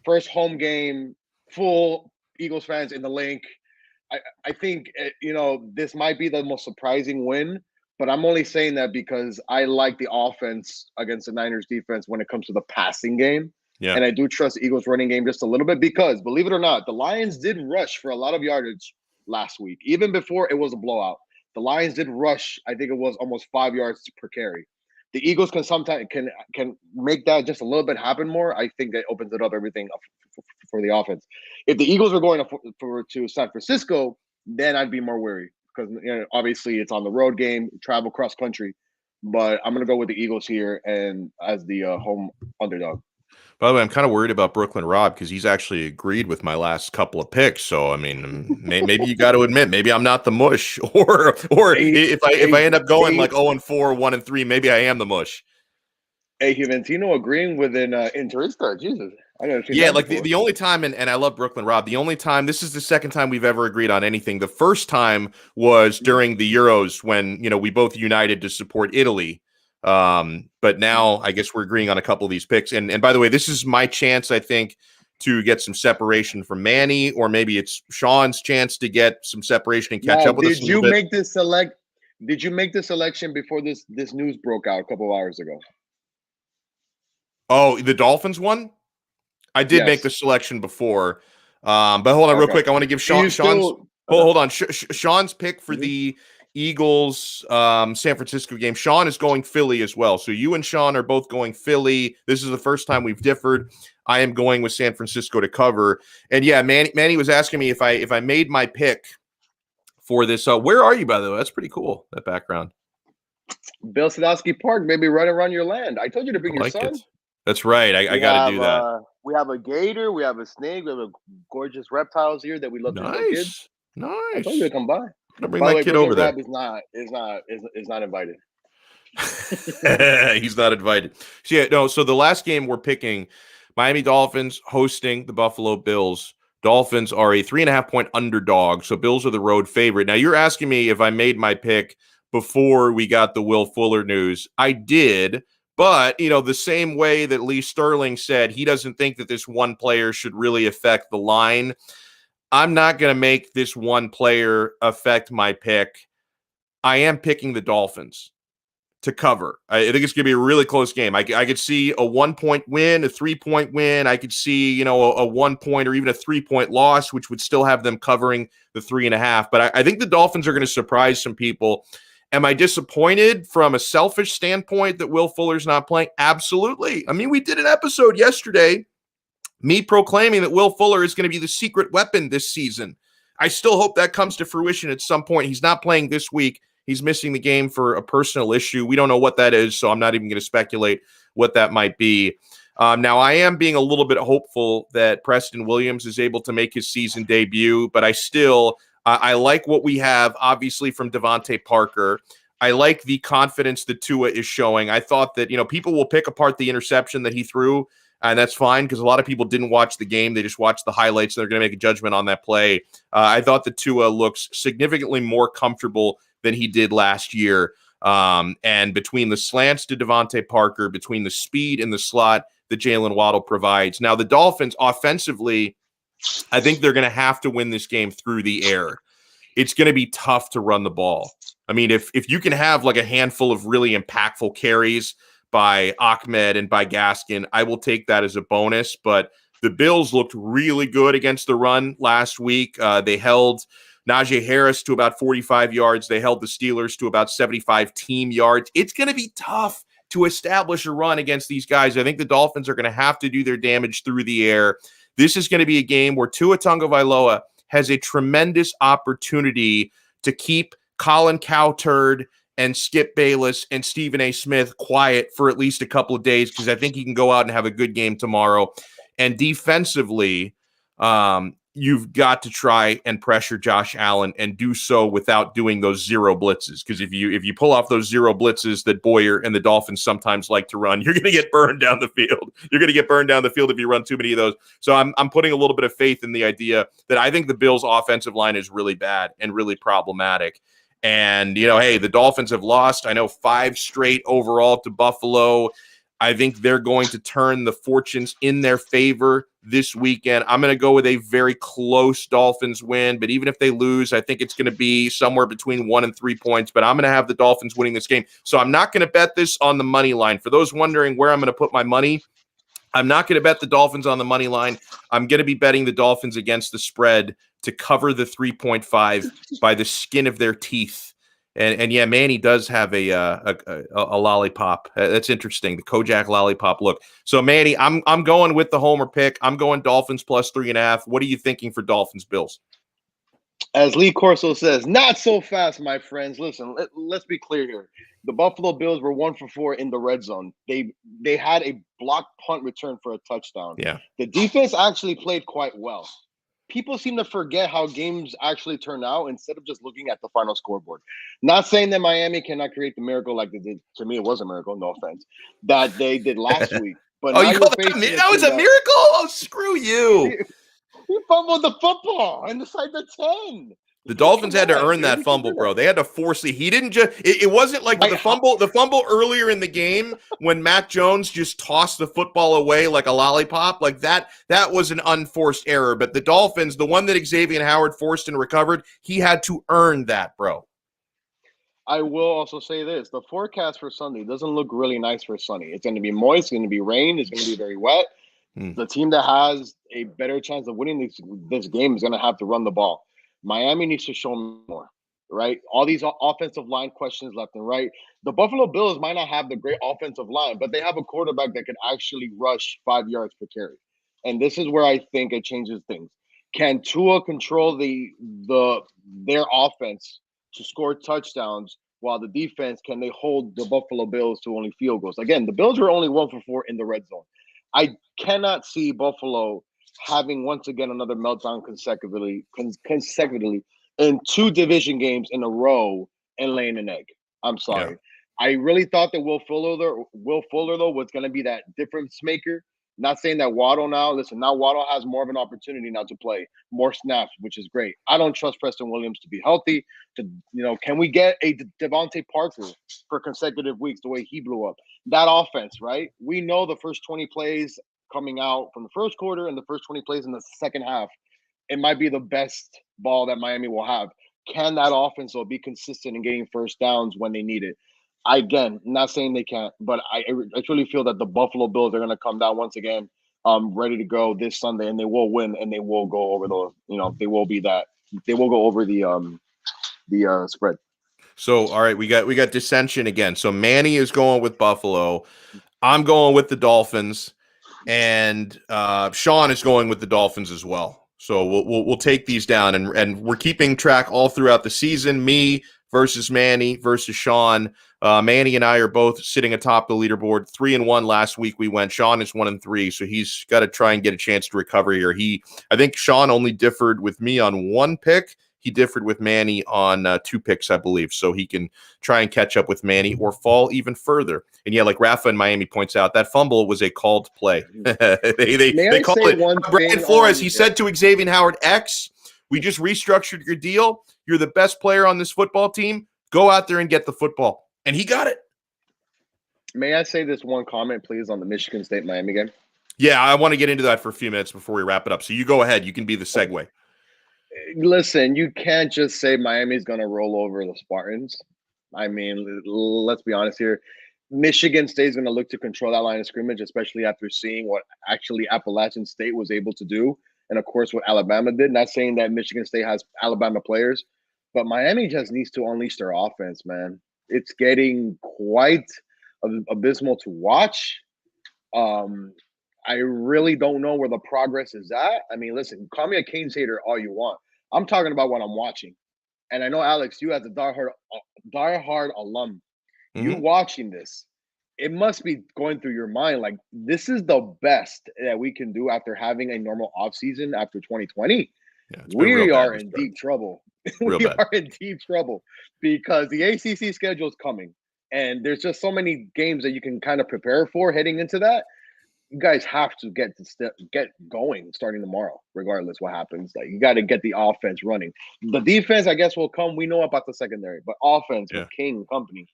First home game, full Eagles fans in the link. I think, this might be the most surprising win, but I'm only saying that because I like the offense against the Niners defense when it comes to the passing game. Yeah. And I do trust the Eagles running game just a little bit because, believe it or not, the Lions did rush for a lot of yardage last week, even before it was a blowout. The Lions did rush, I think it was almost 5 yards per carry. The Eagles can sometimes can make that just a little bit happen more. I think that opens it up everything up for the offense. If the Eagles were going to San Francisco, then I'd be more worried because obviously it's on the road game, travel cross country. But I'm gonna go with the Eagles here and as the home underdog. By the way, I'm kind of worried about Brooklyn Rob because he's actually agreed with my last couple of picks. So, I mean, maybe you got to admit, maybe I'm not the mush, or if I end up going like 0-4, 1-3, maybe I am the mush. Hey, Juventino agreeing with an Interista. Jesus, I never seen like the only time, and I love Brooklyn Rob. The only time, this is the second time we've ever agreed on anything. The first time was during the Euros when we both united to support Italy. But now I guess we're agreeing on a couple of these picks. And by the way, this is my chance, I think, to get some separation from Manny, or maybe it's Sean's chance to get some separation and catch up with us. Did you make this selection before this news broke out a couple of hours ago? Oh, the Dolphins one? I did make the selection before. But hold on real quick. I want to give Sean's hold on. Sean's pick for the Eagles San Francisco game. Sean is going Philly as well. So you and Sean are both going Philly. This is the first time we've differed. I am going with San Francisco to cover. And yeah, Manny was asking me if I made my pick for this. Where are you, by the way? That's pretty cool, that background. Bill Sadowski Park, maybe right around your land. I told you to bring your son. That's right. I got to do that. We have a gator. We have a snake. We have a gorgeous reptiles here that we love to show kids. Nice. I told you to come by. I'm gonna bring my kid over there. Is not invited. He's not invited. So the last game we're picking, Miami Dolphins hosting the Buffalo Bills. Dolphins are a 3.5-point underdog, so Bills are the road favorite. Now, you're asking me if I made my pick before we got the Will Fuller news. I did, but, the same way that Lee Sterling said he doesn't think that this one player should really affect the line, I'm not going to make this one player affect my pick. I am picking the Dolphins to cover. I think it's going to be a really close game. I could see a 1-point win, a 3-point win. I could see, a 1-point or even a 3-point loss, which would still have them covering the 3.5. But I think the Dolphins are going to surprise some people. Am I disappointed from a selfish standpoint that Will Fuller's not playing? Absolutely. I mean, we did an episode yesterday, me proclaiming that Will Fuller is going to be the secret weapon this season. I still hope that comes to fruition at some point. He's not playing this week. He's missing the game for a personal issue. We don't know what that is, so I'm not even going to speculate what that might be. Now, I am being a little bit hopeful that Preston Williams is able to make his season debut, but I like what we have, obviously, from Devontae Parker. I like the confidence that Tua is showing. I thought that, people will pick apart the interception that he threw, and that's fine because a lot of people didn't watch the game. They just watched the highlights, and they're going to make a judgment on that play. I thought that Tua looks significantly more comfortable than he did last year. And between the slants to Devontae Parker, between the speed in the slot that Jalen Waddle provides. Now, the Dolphins offensively, I think they're going to have to win this game through the air. It's going to be tough to run the ball. I mean, if you can have like a handful of really impactful carries by Ahmed and by Gaskin, I will take that as a bonus. But the Bills looked really good against the run last week. They held Najee Harris to about 45 yards. They held the Steelers to about 75 team yards. It's going to be tough to establish a run against these guys. I think the Dolphins are going to have to do their damage through the air. This is going to be a game where Tua Tagovailoa has a tremendous opportunity to keep Colin Cowherd and Skip Bayless and Stephen A. Smith quiet for at least a couple of days because I think he can go out and have a good game tomorrow. And defensively, you've got to try and pressure Josh Allen and do so without doing those zero blitzes. Because if you pull off those zero blitzes that Boyer and the Dolphins sometimes like to run, you're going to get burned down the field. You're going to get burned down the field if you run too many of those. So I'm putting a little bit of faith in the idea that I think the Bills' offensive line is really bad and really problematic. And, hey, the Dolphins have lost, 5 straight overall to Buffalo. I think they're going to turn the fortunes in their favor this weekend. I'm going to go with a very close Dolphins win, but even if they lose, I think it's going to be somewhere between 1 and 3 points, but I'm going to have the Dolphins winning this game. So I'm not going to bet this on the money line. For those wondering where I'm going to put my money, I'm not going to bet the Dolphins on the money line. I'm going to be betting the Dolphins against the spread to cover the 3.5 by the skin of their teeth. And yeah, Manny does have a lollipop. That's interesting. The Kojak lollipop look. So Manny, I'm going with the homer pick. I'm going Dolphins plus 3.5. What are you thinking for Dolphins Bills? As Lee Corso says, not so fast, my friends. Listen, let's be clear here. The Buffalo Bills were 1 for 4 in the red zone. They had a blocked punt return for a touchdown. Yeah. The defense actually played quite well. People seem to forget how games actually turn out instead of just looking at the final scoreboard. Not saying that Miami cannot create the miracle like they did. To me, it was a miracle, no offense, that they did last week. But you call that was a miracle? Oh, screw you. He fumbled the football inside the 10. The Dolphins had to earn that fumble, bro. They had to force it. He didn't just it wasn't like the fumble earlier in the game when Mac Jones just tossed the football away like a lollipop. Like that was an unforced error. But the Dolphins, the one that Xavier Howard forced and recovered, he had to earn that, bro. I will also say this. The forecast for Sunday doesn't look really nice for Sunday. It's going to be moist. It's going to be rain. It's going to be very wet. The team that has a better chance of winning this game is going to have to run the ball. Miami needs to show more, right? All these offensive line questions left and right. The Buffalo Bills might not have the great offensive line, but they have a quarterback that can actually rush 5 yards per carry. And this is where I think it changes things. Can Tua control their offense to score touchdowns while the defense, can they hold the Buffalo Bills to only field goals? Again, the Bills were only 1 for 4 in the red zone. I cannot see Buffalo having once again another meltdown consecutively in 2 division games in a row and laying an egg. I'm sorry. Yeah. I really thought that Will Fuller though was going to be that difference maker Not saying that Waddle now, listen, now Waddle has more of an opportunity now to play more snaps, which is great. I don't trust Preston Williams to be healthy. Can we get a Devontae Parker for consecutive weeks the way he blew up? That offense, right? We know the first 20 plays coming out from the first quarter and the first 20 plays in the second half, it might be the best ball that Miami will have. Can that offense be consistent in getting first downs when they need it? Again, not saying they can't, but I truly feel that the Buffalo Bills are going to come down once again, ready to go this Sunday, and they will win, and they will go over they will go over the spread. So, all right, we got dissension again. So Manny is going with Buffalo. I'm going with the Dolphins, and Sean is going with the Dolphins as well. So we'll take these down, and we're keeping track all throughout the season. Me versus Manny versus Sean. Manny and I are both sitting atop the leaderboard. 3-1 last week we went. Sean is 1-3, so he's got to try and get a chance to recover here. I think Sean only differed with me on one pick. He differed with Manny on 2 picks, I believe. So he can try and catch up with Manny or fall even further. And yeah, like Rafa in Miami points out, that fumble was a called play. they called it. Brian Flores, he said to Xavier Howard, X, we just restructured your deal. You're the best player on this football team. Go out there and get the football. And he got it. May I say this one comment, please, on the Michigan State Miami game? Yeah, I want to get into that for a few minutes before we wrap it up. So you go ahead. You can be the segue. Listen, you can't just say Miami's going to roll over the Spartans. I mean, let's be honest here. Michigan State is going to look to control that line of scrimmage, especially after seeing what actually Appalachian State was able to do. And, of course, what Alabama did. Not saying that Michigan State has Alabama players, but Miami just needs to unleash their offense, man. It's getting quite abysmal to watch. I really don't know where the progress is at. I mean, listen, call me a Canes hater all you want. I'm talking about what I'm watching. And I know, Alex, you as a diehard alum, you watching this, it must be going through your mind like, this is the best that we can do after having a normal offseason after 2020. Yeah, we are in deep trouble. We are in deep trouble because the ACC schedule is coming. And there's just so many games that you can kind of prepare for heading into that. You guys have to get going starting tomorrow, regardless what happens. Like, you got to get the offense running. The defense, I guess, will come. We know about the secondary, but offense with King and company.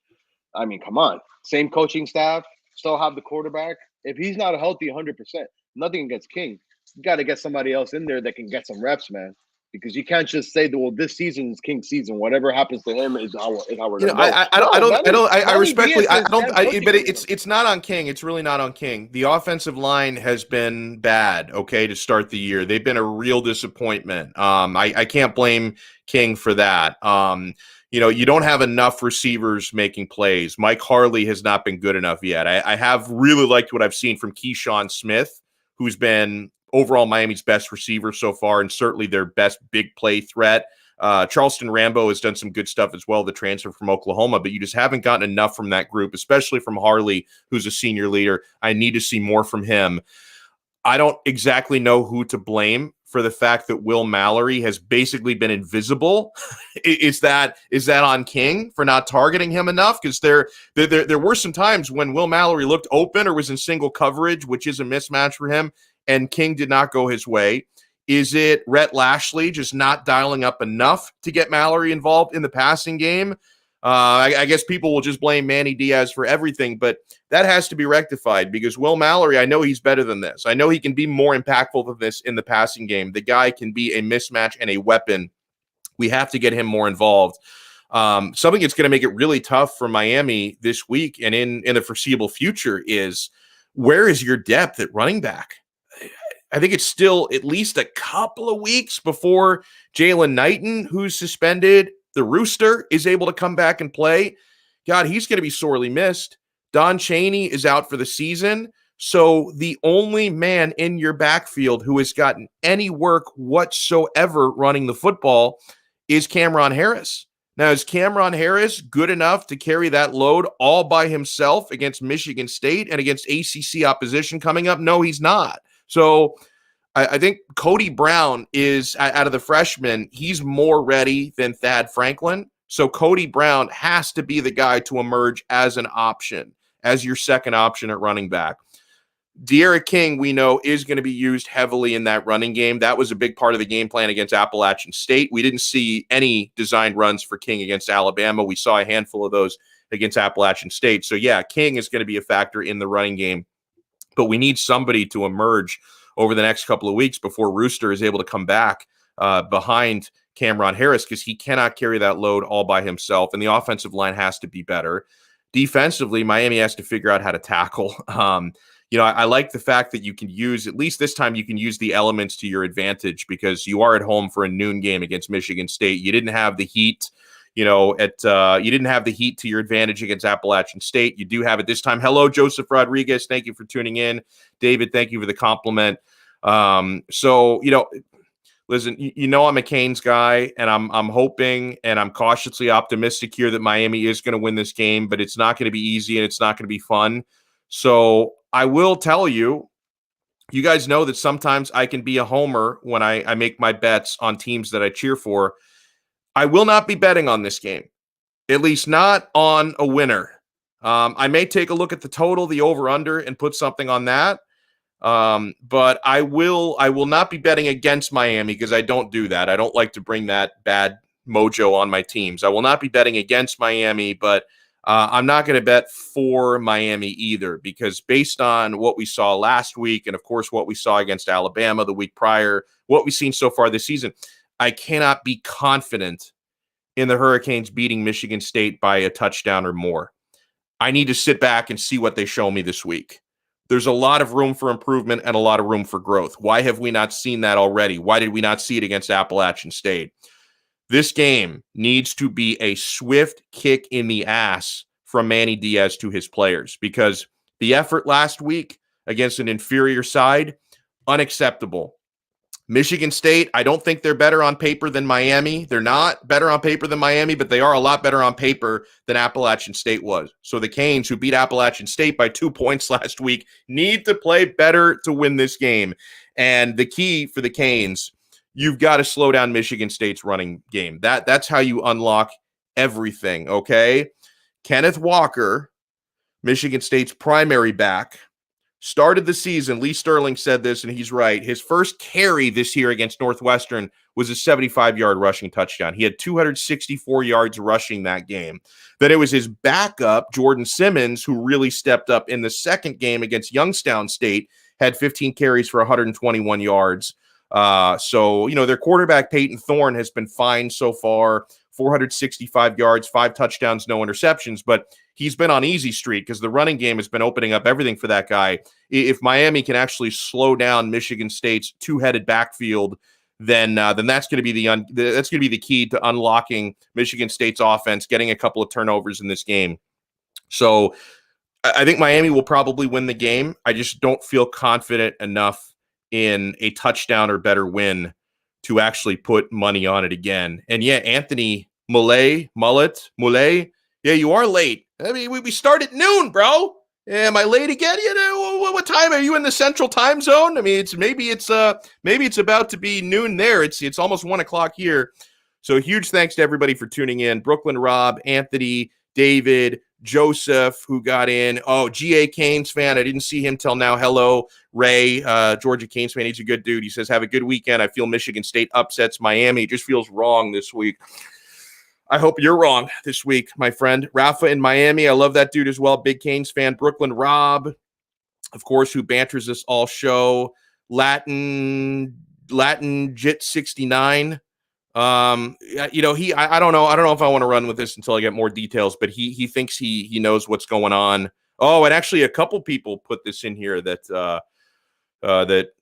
I mean, come on. Same coaching staff, still have the quarterback. If he's not healthy 100%, nothing against King. You got to get somebody else in there that can get some reps, man. Because you can't just say that, well, this season is King's season. Whatever happens to him is how we're going to go. I respectfully, but it's not on King. It's really not on King. The offensive line has been bad, okay, to start the year. They've been a real disappointment. I can't blame King for that. You don't have enough receivers making plays. Mike Harley has not been good enough yet. I have really liked what I've seen from Keyshawn Smith, who's been overall Miami's best receiver so far and certainly their best big play threat. Charleston Rambo has done some good stuff as well, the transfer from Oklahoma, but you just haven't gotten enough from that group, especially from Harley, who's a senior leader. I need to see more from him. I don't exactly know who to blame for the fact that Will Mallory has basically been invisible. Is that on King for not targeting him enough? Because there were some times when Will Mallory looked open or was in single coverage, which is a mismatch for him, and King did not go his way. Is it Rhett Lashley just not dialing up enough to get Mallory involved in the passing game? I guess people will just blame Manny Diaz for everything, but that has to be rectified because Will Mallory, I know he's better than this. I know he can be more impactful than this in the passing game. The guy can be a mismatch and a weapon. We have to get him more involved. Something that's going to make it really tough for Miami this week and in the foreseeable future is, where is your depth at running back? I think it's still at least a couple of weeks before Jalen Knighton, who's suspended, the Rooster, is able to come back and play. God, he's going to be sorely missed. Don Chaney is out for the season. So the only man in your backfield who has gotten any work whatsoever running the football is Cameron Harris. Now, is Cameron Harris good enough to carry that load all by himself against Michigan State and against ACC opposition coming up? No, he's not. So I think Cody Brown is, out of the freshmen, he's more ready than Thad Franklin. So Cody Brown has to be the guy to emerge as an option, as your second option at running back. De'Ara King, we know, is going to be used heavily in that running game. That was a big part of the game plan against Appalachian State. We didn't see any designed runs for King against Alabama. We saw a handful of those against Appalachian State. So, yeah, King is going to be a factor in the running game. But we need somebody to emerge over the next couple of weeks before Rooster is able to come back behind Cameron Harris, because he cannot carry that load all by himself. And the offensive line has to be better. Defensively, Miami has to figure out how to tackle. I like the fact that you can use, at least this time, you can use the elements to your advantage, because you are at home for a noon game against Michigan State. You didn't have the heat, you didn't have the heat to your advantage against Appalachian State. You do have it this time. Hello, Joseph Rodriguez. Thank you for tuning in. David, thank you for the compliment. Listen, I'm a Canes guy, and I'm hoping, and I'm cautiously optimistic here that Miami is going to win this game, but it's not going to be easy and it's not going to be fun. So I will tell you, you guys know that sometimes I can be a homer when I make my bets on teams that I cheer for. I will not be betting on this game, at least not on a winner. I may take a look at the total, the over-under, and put something on that. But I will not be betting against Miami, because I don't do that. I don't like to bring that bad mojo on my teams. I will not be betting against Miami, but I'm not going to bet for Miami either, because based on what we saw last week, and of course what we saw against Alabama the week prior, what we've seen so far this season, I cannot be confident in the Hurricanes beating Michigan State by a touchdown or more. I need to sit back and see what they show me this week. There's a lot of room for improvement and a lot of room for growth. Why have we not seen that already? Why did we not see it against Appalachian State? This game needs to be a swift kick in the ass from Manny Diaz to his players, because the effort last week against an inferior side, unacceptable. Michigan State, I don't think they're better on paper than Miami. They're not better on paper than Miami, but they are a lot better on paper than Appalachian State was. So the Canes, who beat Appalachian State by 2 points last week, need to play better to win this game. And the key for the Canes, you've got to slow down Michigan State's running game. That's how you unlock everything, okay? Kenneth Walker, Michigan State's primary back, started the season. Lee Sterling said this, and he's right. His first carry this year against Northwestern was a 75-yard rushing touchdown. He had 264 yards rushing that game. Then it was his backup, Jordan Simmons, who really stepped up in the second game against Youngstown State, had 15 carries for 121 yards. Their quarterback, Peyton Thorne, has been fine so far, 465 yards, 5 touchdowns, no interceptions, but he's been on easy street because the running game has been opening up everything for that guy. If Miami can actually slow down Michigan State's two-headed backfield, then that's going to be the key to unlocking Michigan State's offense, getting a couple of turnovers in this game. So I think Miami will probably win the game. I just don't feel confident enough in a touchdown or better win to actually put money on it again. And yeah, Anthony Mullet, yeah, you are late. I mean, we start at noon, bro. Am I late again? What time are you in the Central Time Zone? I mean, maybe it's about to be noon there. It's almost 1 o'clock here. So huge thanks to everybody for tuning in. Brooklyn Rob, Anthony, David, Joseph, who got in. Oh, G.A. Canes fan. I didn't see him till now. Hello, Ray, Georgia Canes fan. He's a good dude. He says, have a good weekend. I feel Michigan State upsets Miami. It just feels wrong this week. I hope you're wrong this week, my friend. Rafa in Miami. I love that dude as well. Big Canes fan. Brooklyn Rob, of course, who banters us all show. Latin Jit 69. I don't know if I want to run with this until I get more details, but he thinks he knows what's going on. Oh, and actually a couple people put this in here that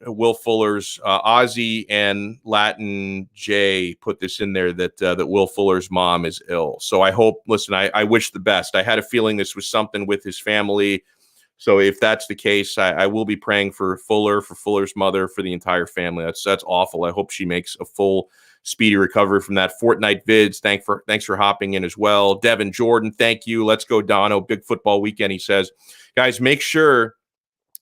Will Fuller's Ozzy and Latin J put this in there that Will Fuller's mom is ill. So I hope, listen, I wish the best. I had a feeling this was something with his family. So if that's the case, I will be praying for Fuller, for Fuller's mother, for the entire family. That's awful. I hope she makes a full speedy recovery from that. Fortnite Vids, thanks for hopping in as well. Devin Jordan, thank you. Let's go, Donno. Big football weekend, he says. Guys, make sure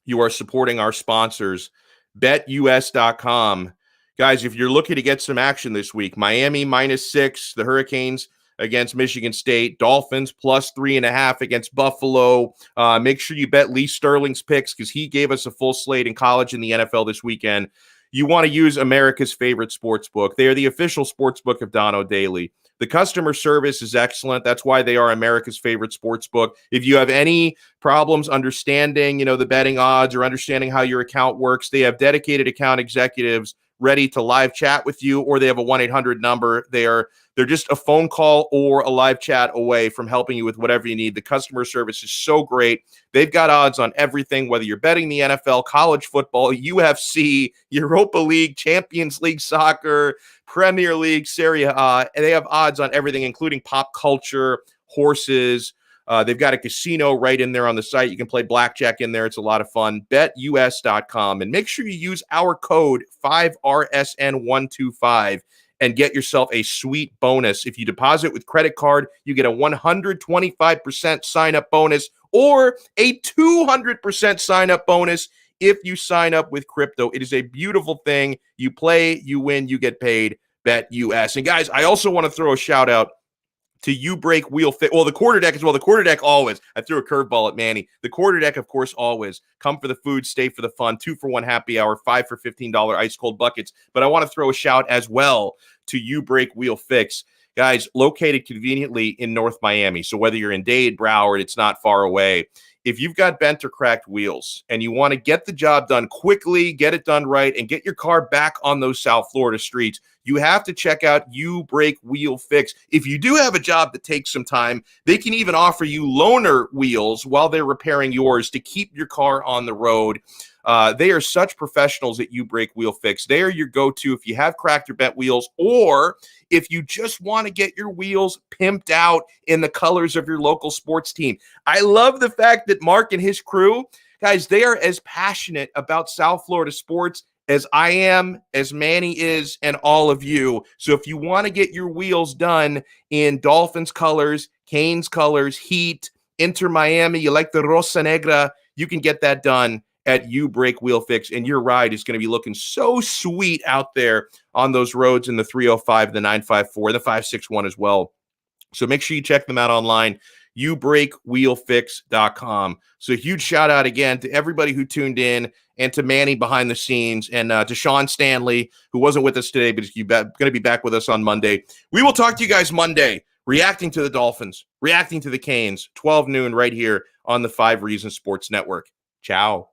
you are supporting our sponsors, betus.com. Guys, if you're looking to get some action this week, Miami -6, the Hurricanes against Michigan State. Dolphins plus 3.5 against Buffalo. Make sure you bet Lee Sterling's picks because he gave us a full slate in college and the NFL this weekend. You want to use America's favorite sports book. They are the official sports book of Donno Daily. The customer service is excellent. That's why they are America's favorite sports book. If you have any problems understanding, the betting odds or understanding how your account works, they have dedicated account executives ready to live chat with you, or they have a 1-800 number. They're just a phone call or a live chat away from helping you with whatever you need. The customer service is so great. They've got odds on everything, whether you're betting the NFL, college football, UFC, Europa League, Champions League soccer, Premier League, Serie A. And they have odds on everything, including pop culture, horses. They've got a casino right in there on the site. You can play blackjack in there. It's a lot of fun. BetUS.com. And make sure you use our code 5RSN125 and get yourself a sweet bonus. If you deposit with credit card, you get a 125% sign-up bonus or a 200% sign-up bonus if you sign up with crypto. It is a beautiful thing. You play, you win, you get paid. BetUS. And guys, I also want to throw a shout out to You Break Wheel Fit. Well, the quarter deck as well. The quarter deck always. I threw a curveball at Manny. The quarter deck, of course, always. Come for the food, stay for the fun. 2-for-1 happy hour, 5 for $15 ice cold buckets. But I want to throw a shout as well to You Break Wheel Fix. Guys, located conveniently in North Miami. So whether you're in Dade, Broward, it's not far away. If you've got bent or cracked wheels and you want to get the job done quickly, get it done right, and get your car back on those South Florida streets, you have to check out You Break Wheel Fix. If you do have a job that takes some time, they can even offer you loaner wheels while they're repairing yours to keep your car on the road. They are such professionals at You Break Wheel Fix. They are your go-to if you have cracked or bent wheels, or if you just want to get your wheels pimped out in the colors of your local sports team. I love the fact that Mark and his crew, guys, they are as passionate about South Florida sports as I am, as Manny is, and all of you. So if you want to get your wheels done in Dolphins colors, Canes colors, Heat, Inter Miami, you like the Rosa Negra, you can get that done at You Break Wheel Fix, and your ride is going to be looking so sweet out there on those roads in the 305, the 954, the 561 as well. So make sure you check them out online, youbreakwheelfix.com. So a huge shout out again to everybody who tuned in, and to Manny behind the scenes, and to Sean Stanley, who wasn't with us today, but he's going to be back with us on Monday. We will talk to you guys Monday, reacting to the Dolphins, reacting to the Canes, 12 noon right here on the 5 Reasons Sports Network. Ciao.